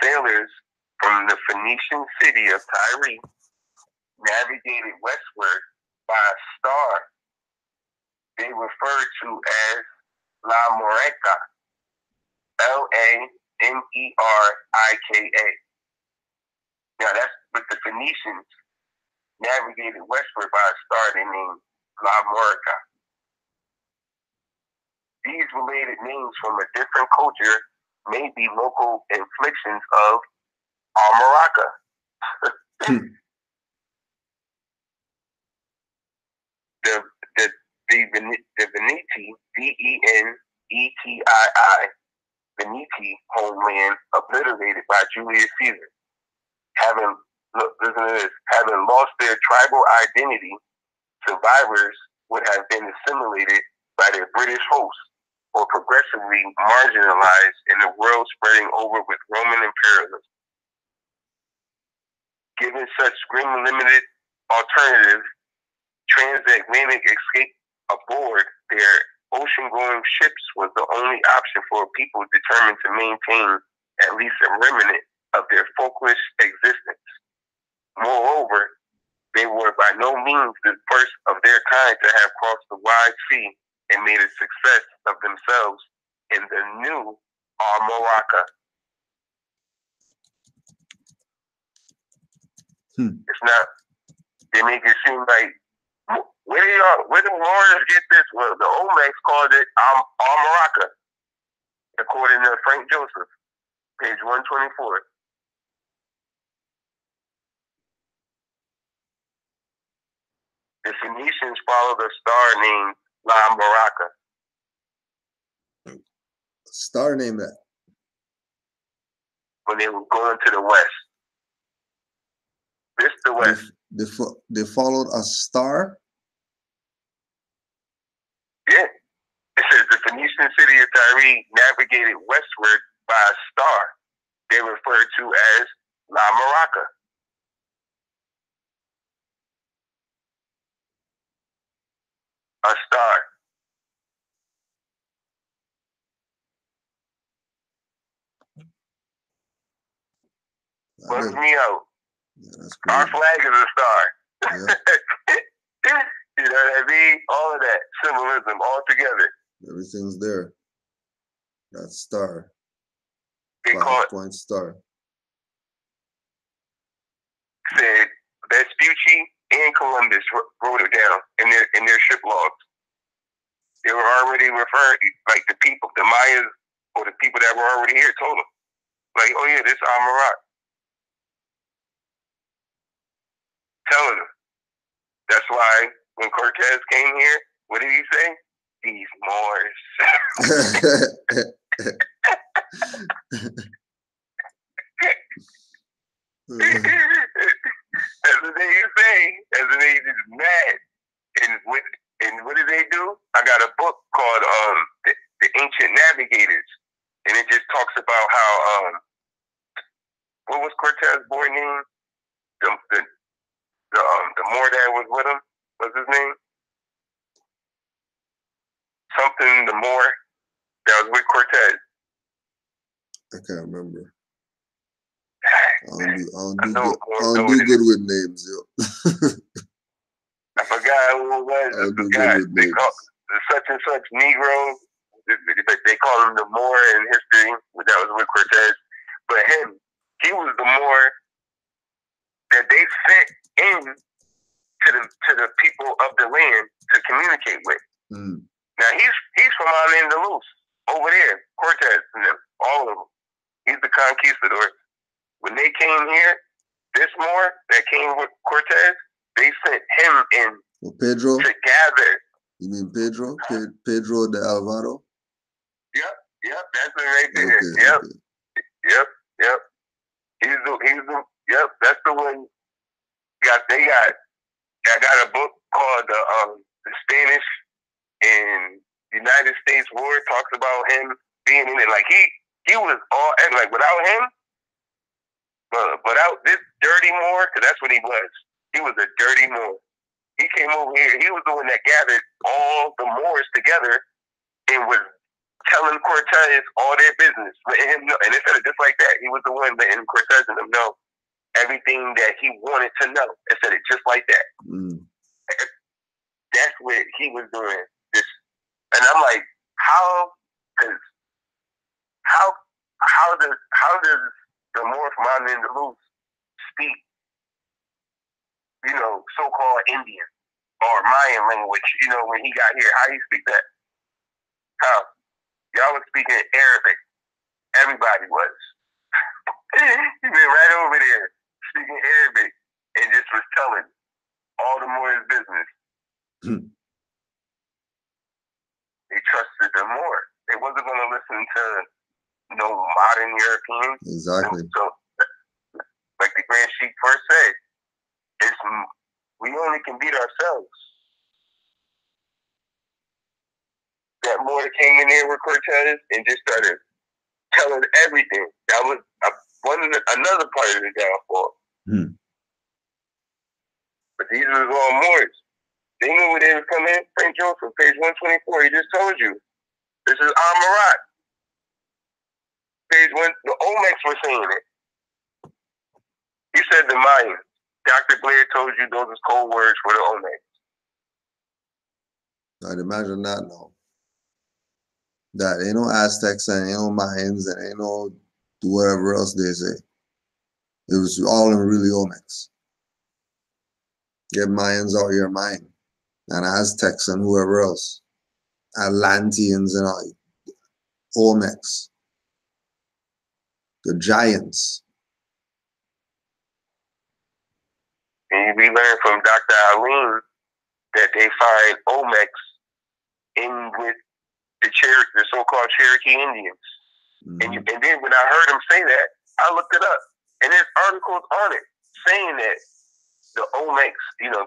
sailors from the Phoenician city of Tyre navigated westward by a star they referred to as La Moreka, Lamerika. Now that's what the Phoenicians navigated westward by a star they named La Moreka. These related names from a different culture may be local inflictions of Amaraka. The Veneti, Veneti, Veneti homeland obliterated by Julius Caesar. Listen to this, having lost their tribal identity, survivors would have been assimilated by their British hosts or progressively marginalized in the world spreading over with Roman imperialism. Given such grim limited alternative, transatlantic escape aboard their ocean-going ships was the only option for people determined to maintain at least a remnant of their folkless existence. Moreover, they were by no means the first of their kind to have crossed the wide sea and made a success of themselves in the new Morocco. It's not. They make it seem like where the Moors get this? Well, the Olmecs called it Morocco, according to Frank Joseph, page 124. The Phoenicians followed a star named La Morocco. Star named that? When they were going to the west. This the west. They followed a star? Yeah. It says the Phoenician city of Tyre navigated westward by a star they referred to as La Morocco. A star. Bust me out. Yeah, our flag is a star. Yeah. You know what I mean? All of that symbolism all together. Everything's there. That star. They call it 5-point star. Said Vespucci and Columbus wrote it down in their ship logs. They were already referred, like the people, the Mayas or the people that were already here told them, like, oh yeah, this is Amarat. Telling them. That's why when Cortez came here, what did he say? These Moors. That's what they say. That's what they just mad. And what did they do? I got a book called the Ancient Navigators, and it just talks about how what was Cortez's boy name? The Moor that was with him. What's his name? Something the Moor that was with Cortez. I can't remember. I don't do good with names, yo. I forgot who it was. I forgot. They call such and such Negro. They call him the Moor in history. That was with Cortez. But him, he was the Moor that they sent in to the people of the land to communicate with. Mm. Now he's from out in Duluth, over there, Cortez and them, all of them. He's the conquistador. When they came here, this Moor that came with Cortez, they sent him in Pedro to gather. You mean Pedro? Pedro de Alvaro? Yep, that's it right there. Okay, yep. He's the that's the one. I got a book called the Spanish and United States War. Talks about him being in it. Like he was all like without him, without this dirty Moor, because that's what he was. He was a dirty Moor. He came over here. He was the one that gathered all the Moors together and was telling Cortez all their business, letting him know. And they said it just like that. He was the one letting Cortez and them know everything that he wanted to know. They said it just like that. Mm. That's what he was doing. And I'm like, how does the Moor from out in Duluth speak, so-called Indian or Mayan language, when he got here? How do you speak that? How? Y'all was speaking Arabic. Everybody was. He been right over there speaking Arabic and just was telling all the Moors business. They trusted them more. They wasn't going to listen to no modern Europeans. Exactly. So, like the Grand Sheik first said, we only can beat ourselves. That Moor came in there with Cortez and just started telling everything. That was another part of the downfall. Hmm. But these was all Moors. They knew where they was coming in. Frank Joseph, page 124. He just told you. This is Amarat. Page 1. The Olmecs were saying it. He said the Mayans. Dr. Blair told you those is code words for the Olmecs. I'd imagine that now. That ain't no Aztecs and ain't no Mayans and ain't no whatever else they say. It was all in really Olmecs. Get Mayans out here, Mayan. And Aztecs and whoever else. Atlanteans and all. Olmecs. The giants. And we learned from Dr. Aline that they find Olmecs in with the so-called Cherokee Indians. Mm-hmm. And then when I heard him say that, I looked it up. And there's articles on it saying that the Olmecs,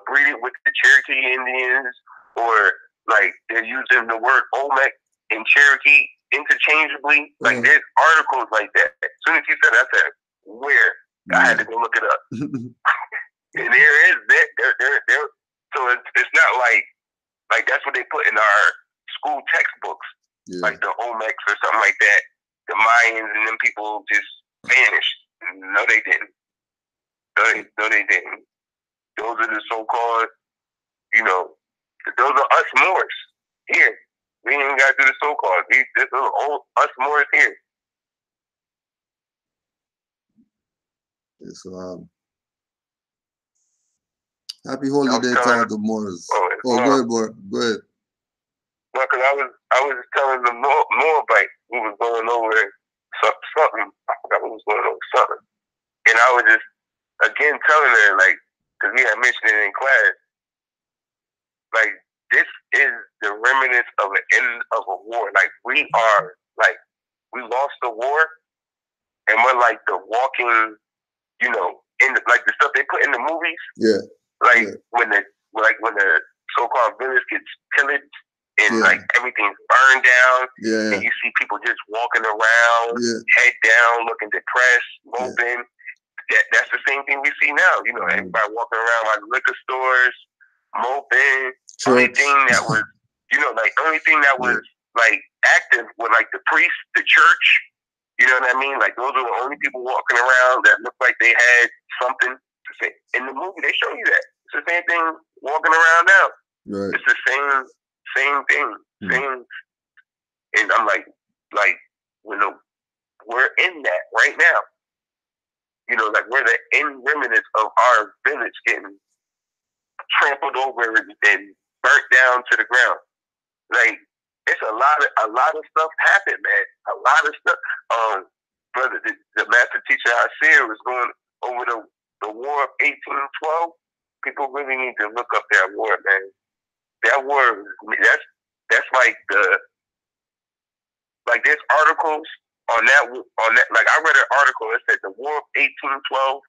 breeding with the Cherokee Indians, or like they're using the word Olmec and Cherokee interchangeably. Mm-hmm. Like there's articles like that. As soon as he said that, I said, where? Mm-hmm. I had to go look it up. And there is that. There. So it's not like that's what they put in our school textbooks, like the Olmecs or something like that. The Mayans and them people just vanished. No, they didn't. No, they didn't. Those are the so-called, those are us Moors here. We ain't even got to do the so-called. These are us Moors here. It's happy holiday to all the Moors. Go ahead, boy. Go ahead. No, because I was just telling the Moabite who was going over something. I forgot what was going over something. And I was just, again, telling her, like, because we had mentioned it in class, like, this is the remnants of the end of a war. Like, we lost the war, and we're like the walking, like the stuff they put in the movies. Yeah. When the so-called village gets pillaged and like everything's burned down, and you see people just walking around, head down, looking depressed, moping. That's the same thing we see now. Everybody walking around like liquor stores, moping. Only thing that was, only thing that was like active was like the priest, the church, You know what I mean? Like, those are the only people walking around that look like they had something to say. In the movie, they show you that. It's the same thing walking around now. Right. It's the same thing. Same. And I'm like, we're in that right now. You know, like, we're the end remnants of our village getting trampled over and burnt down to the ground. Like, it's a lot of stuff happened, man. A lot of stuff. Brother, the master teacher Hasir was going over the War of 1812. People really need to look up that war, man. That war, that's like there's articles on that. Like, I read an article that said the War of 1812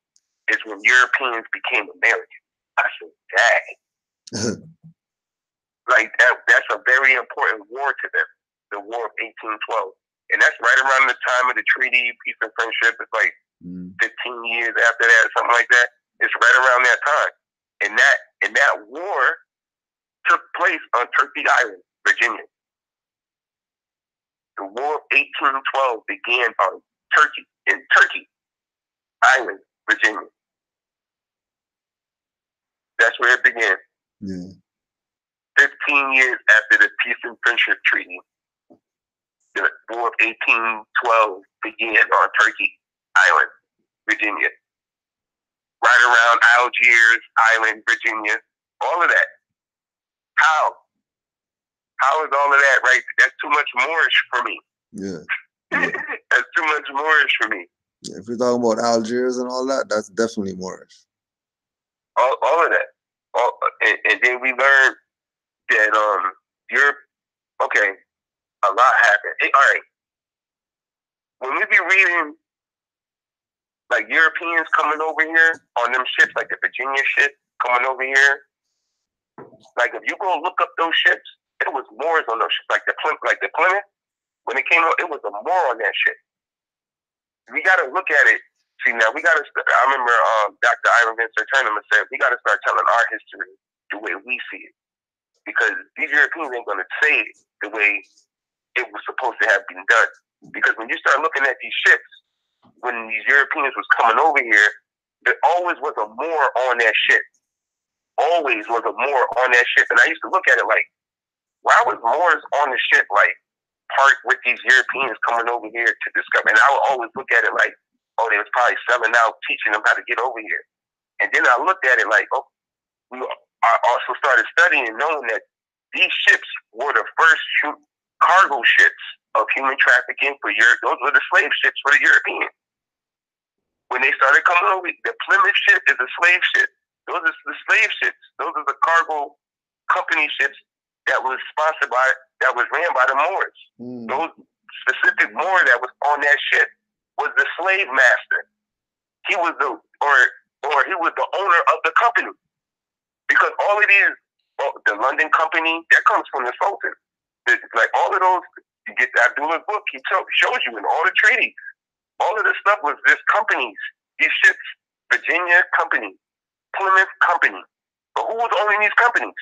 is when Europeans became American. I said, dang. Like, that's a very important war to them, the War of 1812. And that's right around the time of the Treaty, Peace and Friendship. It's like 15 years after that, something like that. It's right around that time. And that war took place on Turkey Island, Virginia. The War of 1812 began on Turkey Island, Virginia. That's where it began. Yeah. 15 years after the Peace and Friendship Treaty, the War of 1812 began on Turkey Island, Virginia. Right around Algiers Island, Virginia. All of that. How? How is all of that right? That's too much Moorish for me. Yeah. That's too much Moorish for me. Yeah, if you're talking about Algiers and all that, that's definitely Moorish. All of that. And then we learned that Europe, okay, a lot happened. Hey, all right. When we be reading, like, Europeans coming over here on them ships, like the Virginia ship coming over here, like, if you go look up those ships, it was Moors on those ships. Like the Plymouth, when it came out, it was a Moor on that ship. We got to look at it. See, now we got to. I remember Dr. Ivan Vincent Tournament said we got to start telling our history the way we see it, because these Europeans ain't going to say it the way it was supposed to have been done. Because when you start looking at these ships, when these Europeans was coming over here, there always was a Moor on that ship. Always was a Moor on that ship, and I used to look at it like, why was Moors on the ship, like, part with these Europeans coming over here to discover? And I would always look at it like, oh, they was probably selling out, teaching them how to get over here. And then I looked at it like, oh, I also started studying and knowing that these ships were the first cargo ships of human trafficking for Europe. Those were the slave ships for the Europeans. When they started coming over, the Plymouth ship is a slave ship. Those are the slave ships. Those are the cargo company ships that was sponsored by, that was ran by the Moors. Those specific Moor that was on that ship was the slave master. He was he was the owner of the company. Because all it is, the London Company, that comes from the Sultan. Like, all of those, you get Abdullah's book, he shows you in all the treaties. All of this stuff was just companies. These ships, Virginia Company, Plymouth Company. But who was owning these companies?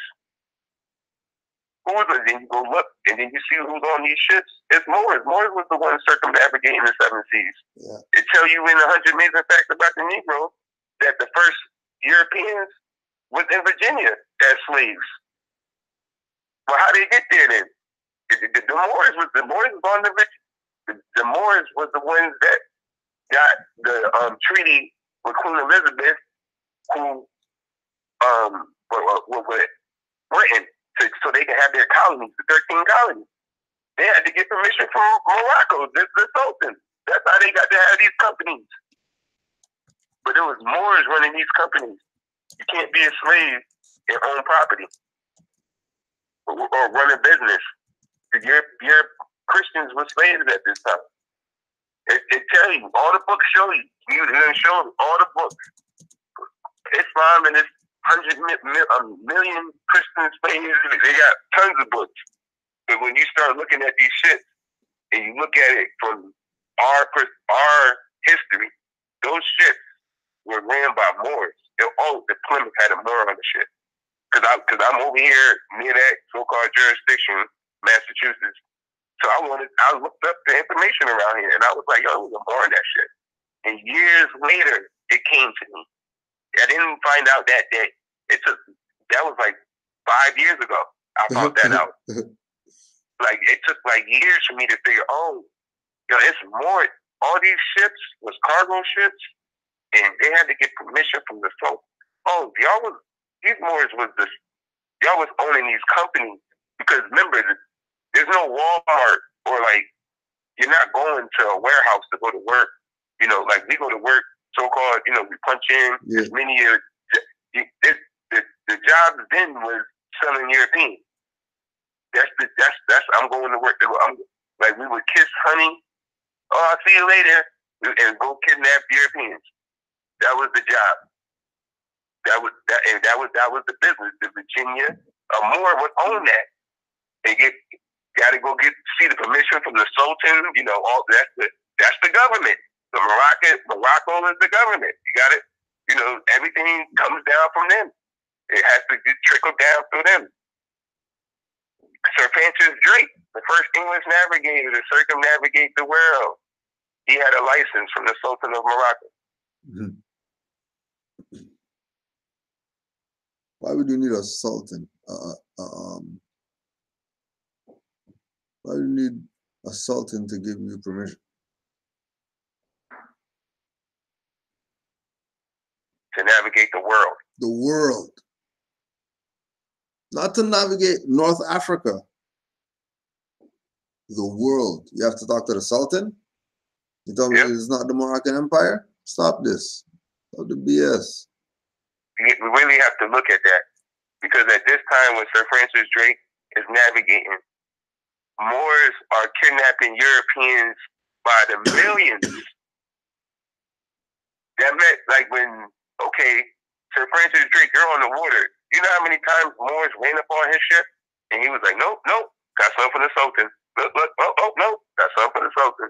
Who was it? Then you go look, and then you see who's on these ships. It's Moors. Moors was the one circumnavigating the 7 seas. Yeah. It tell you in 100 Amazing Facts About the Negro that the first Europeans was in Virginia as slaves. Well, how did they get there then? The Moors was on the Moors was the ones that got the treaty with Queen Elizabeth, who with Britain, so they can have their colonies, the 13 colonies. They had to get permission from Morocco, the Sultan. That's how they got to have these companies. But it was Moors running these companies. You can't be a slave and own property or run a business. Your Christians were slaves at this time. It tell you, all the books show you. You didn't show you, all the books. Islam and its 100 million Christian slaves, they got tons of books. But when you start looking at these shit, and you look at it from our history, those ships were ran by Moors. The Plymouth had a Moor on the ship. Because I'm over here near that so-called jurisdiction, Massachusetts. So I looked up the information around here, and I was like, yo, I wasn't born that shit. And years later, it came to me. I didn't find out that day. That was like 5 years ago. I found that out. Like, it took like years for me to figure, oh, yo, it's more. All these ships was cargo ships, and they had to get permission from the folk. Oh, these Moors y'all was owning these companies. Because remember, there's no Walmart or like, you're not going to a warehouse to go to work. You know, like we go to work, so-called, you know, we punch in as many the job then was selling European. That's I'm going to work. Like we would kiss honey. Oh, I'll see you later, and go kidnap Europeans. That was the job. That was the business. The Virginia, Moor would own that. They got to go see the permission from the Sultan. You know, all that's the government. The Morocco is the government. You got it. You know, everything comes down from them. It has to trickle down through them. Sir Francis Drake, the first English navigator to circumnavigate the world, he had a license from the Sultan of Morocco. Mm-hmm. Why would you need a sultan? Why do you need a sultan to give you permission? To navigate the world. The world. Not to navigate North Africa. The world. You have to talk to the sultan? You tell me it's not the Moroccan Empire? Stop this. Stop the BS. We really have to look at that. Because at this time when Sir Francis Drake is navigating, Moors are kidnapping Europeans by the millions. That meant like when, Sir Francis Drake, you're on the water. You know how many times Moors ran up on his ship? And he was like, nope, got something for the Sultan. Look, no, got something for the Sultan.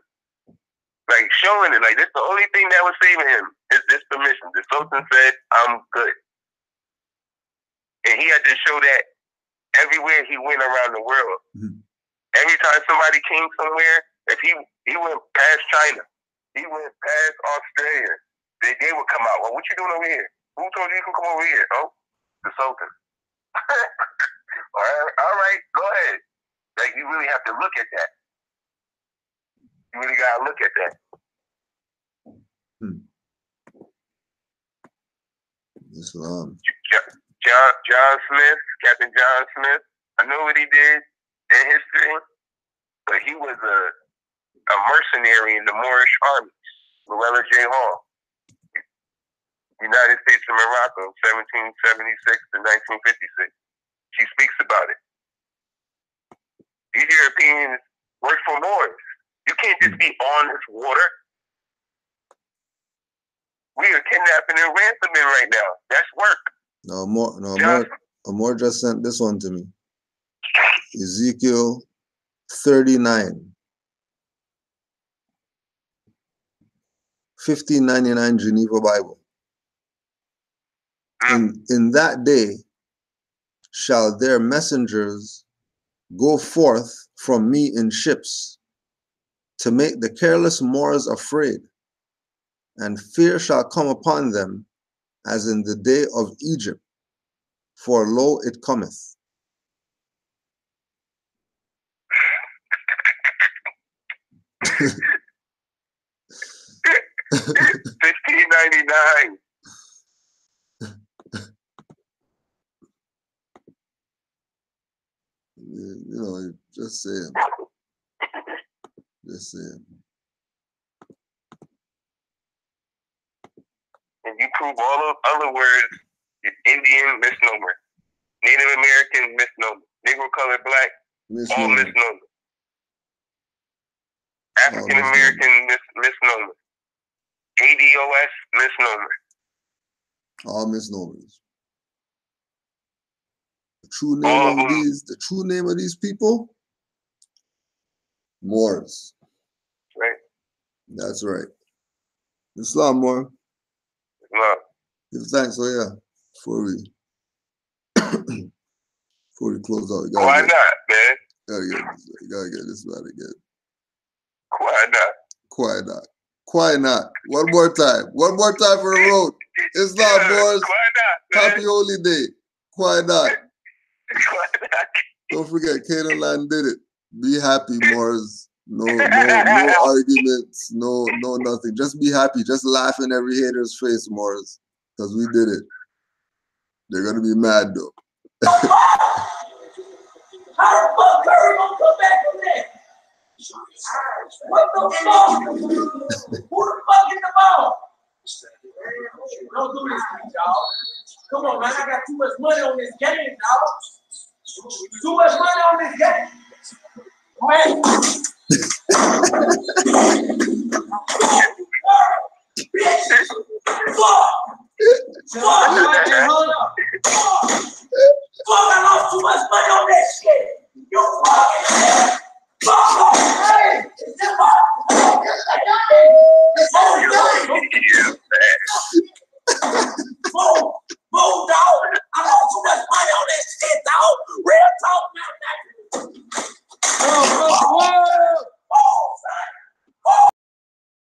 Like showing it, like this the only thing that was saving him is this permission. The Sultan said, I'm good. And he had to show that everywhere he went around the world. Mm-hmm. Every time somebody came somewhere, if he went past China, he went past Australia, they would come out. Well, what you doing over here? Who told you can come over here? Oh, the Sultan. All right, go ahead. Like, you really have to look at that. You really got to look at that. Islam. John Smith, Captain John Smith, I know what he did in history, but he was a mercenary in the Moorish army, Llewellyn J. Hall. United States of Morocco, 1776 to 1956. She speaks about it. These Europeans work for Moors. You can't just be on this water. We are kidnapping and ransoming right now. That's work. Moore just sent this one to me. Ezekiel 39. 1599 Geneva Bible. In that day shall their messengers go forth from me in ships to make the careless Moors afraid, and fear shall come upon them as in the day of Egypt, for lo, it cometh. $15.99. You know, just saying. Just saying. And you prove all those other words, Indian misnomer, Native American misnomer, Negro colored black, all misnomer. African American misnomer. ADOS misnomer. All misnomers. The true name of these people, Moors. Right. That's right. Islam, Moor. Islam. Give thanks. So yeah, before we close out. Why not, man? Gotta get this man again. Quiet not. Quiet not. One more time. One more time for the road. Islam, boys. Happy holy day. Quiet not. Don't forget, Canaanland did it. Be happy, Moors. No arguments. No nothing. Just be happy. Just laugh in every hater's face, Moors. Because we did it. They're gonna be mad though. How the fuck Curry gonna come back from that? What the fuck? Who the fuck in the ball? Don't do this, y'all. Come on, man. I got too much money on this game, y'all. Too much money on this game. Man. Fuck.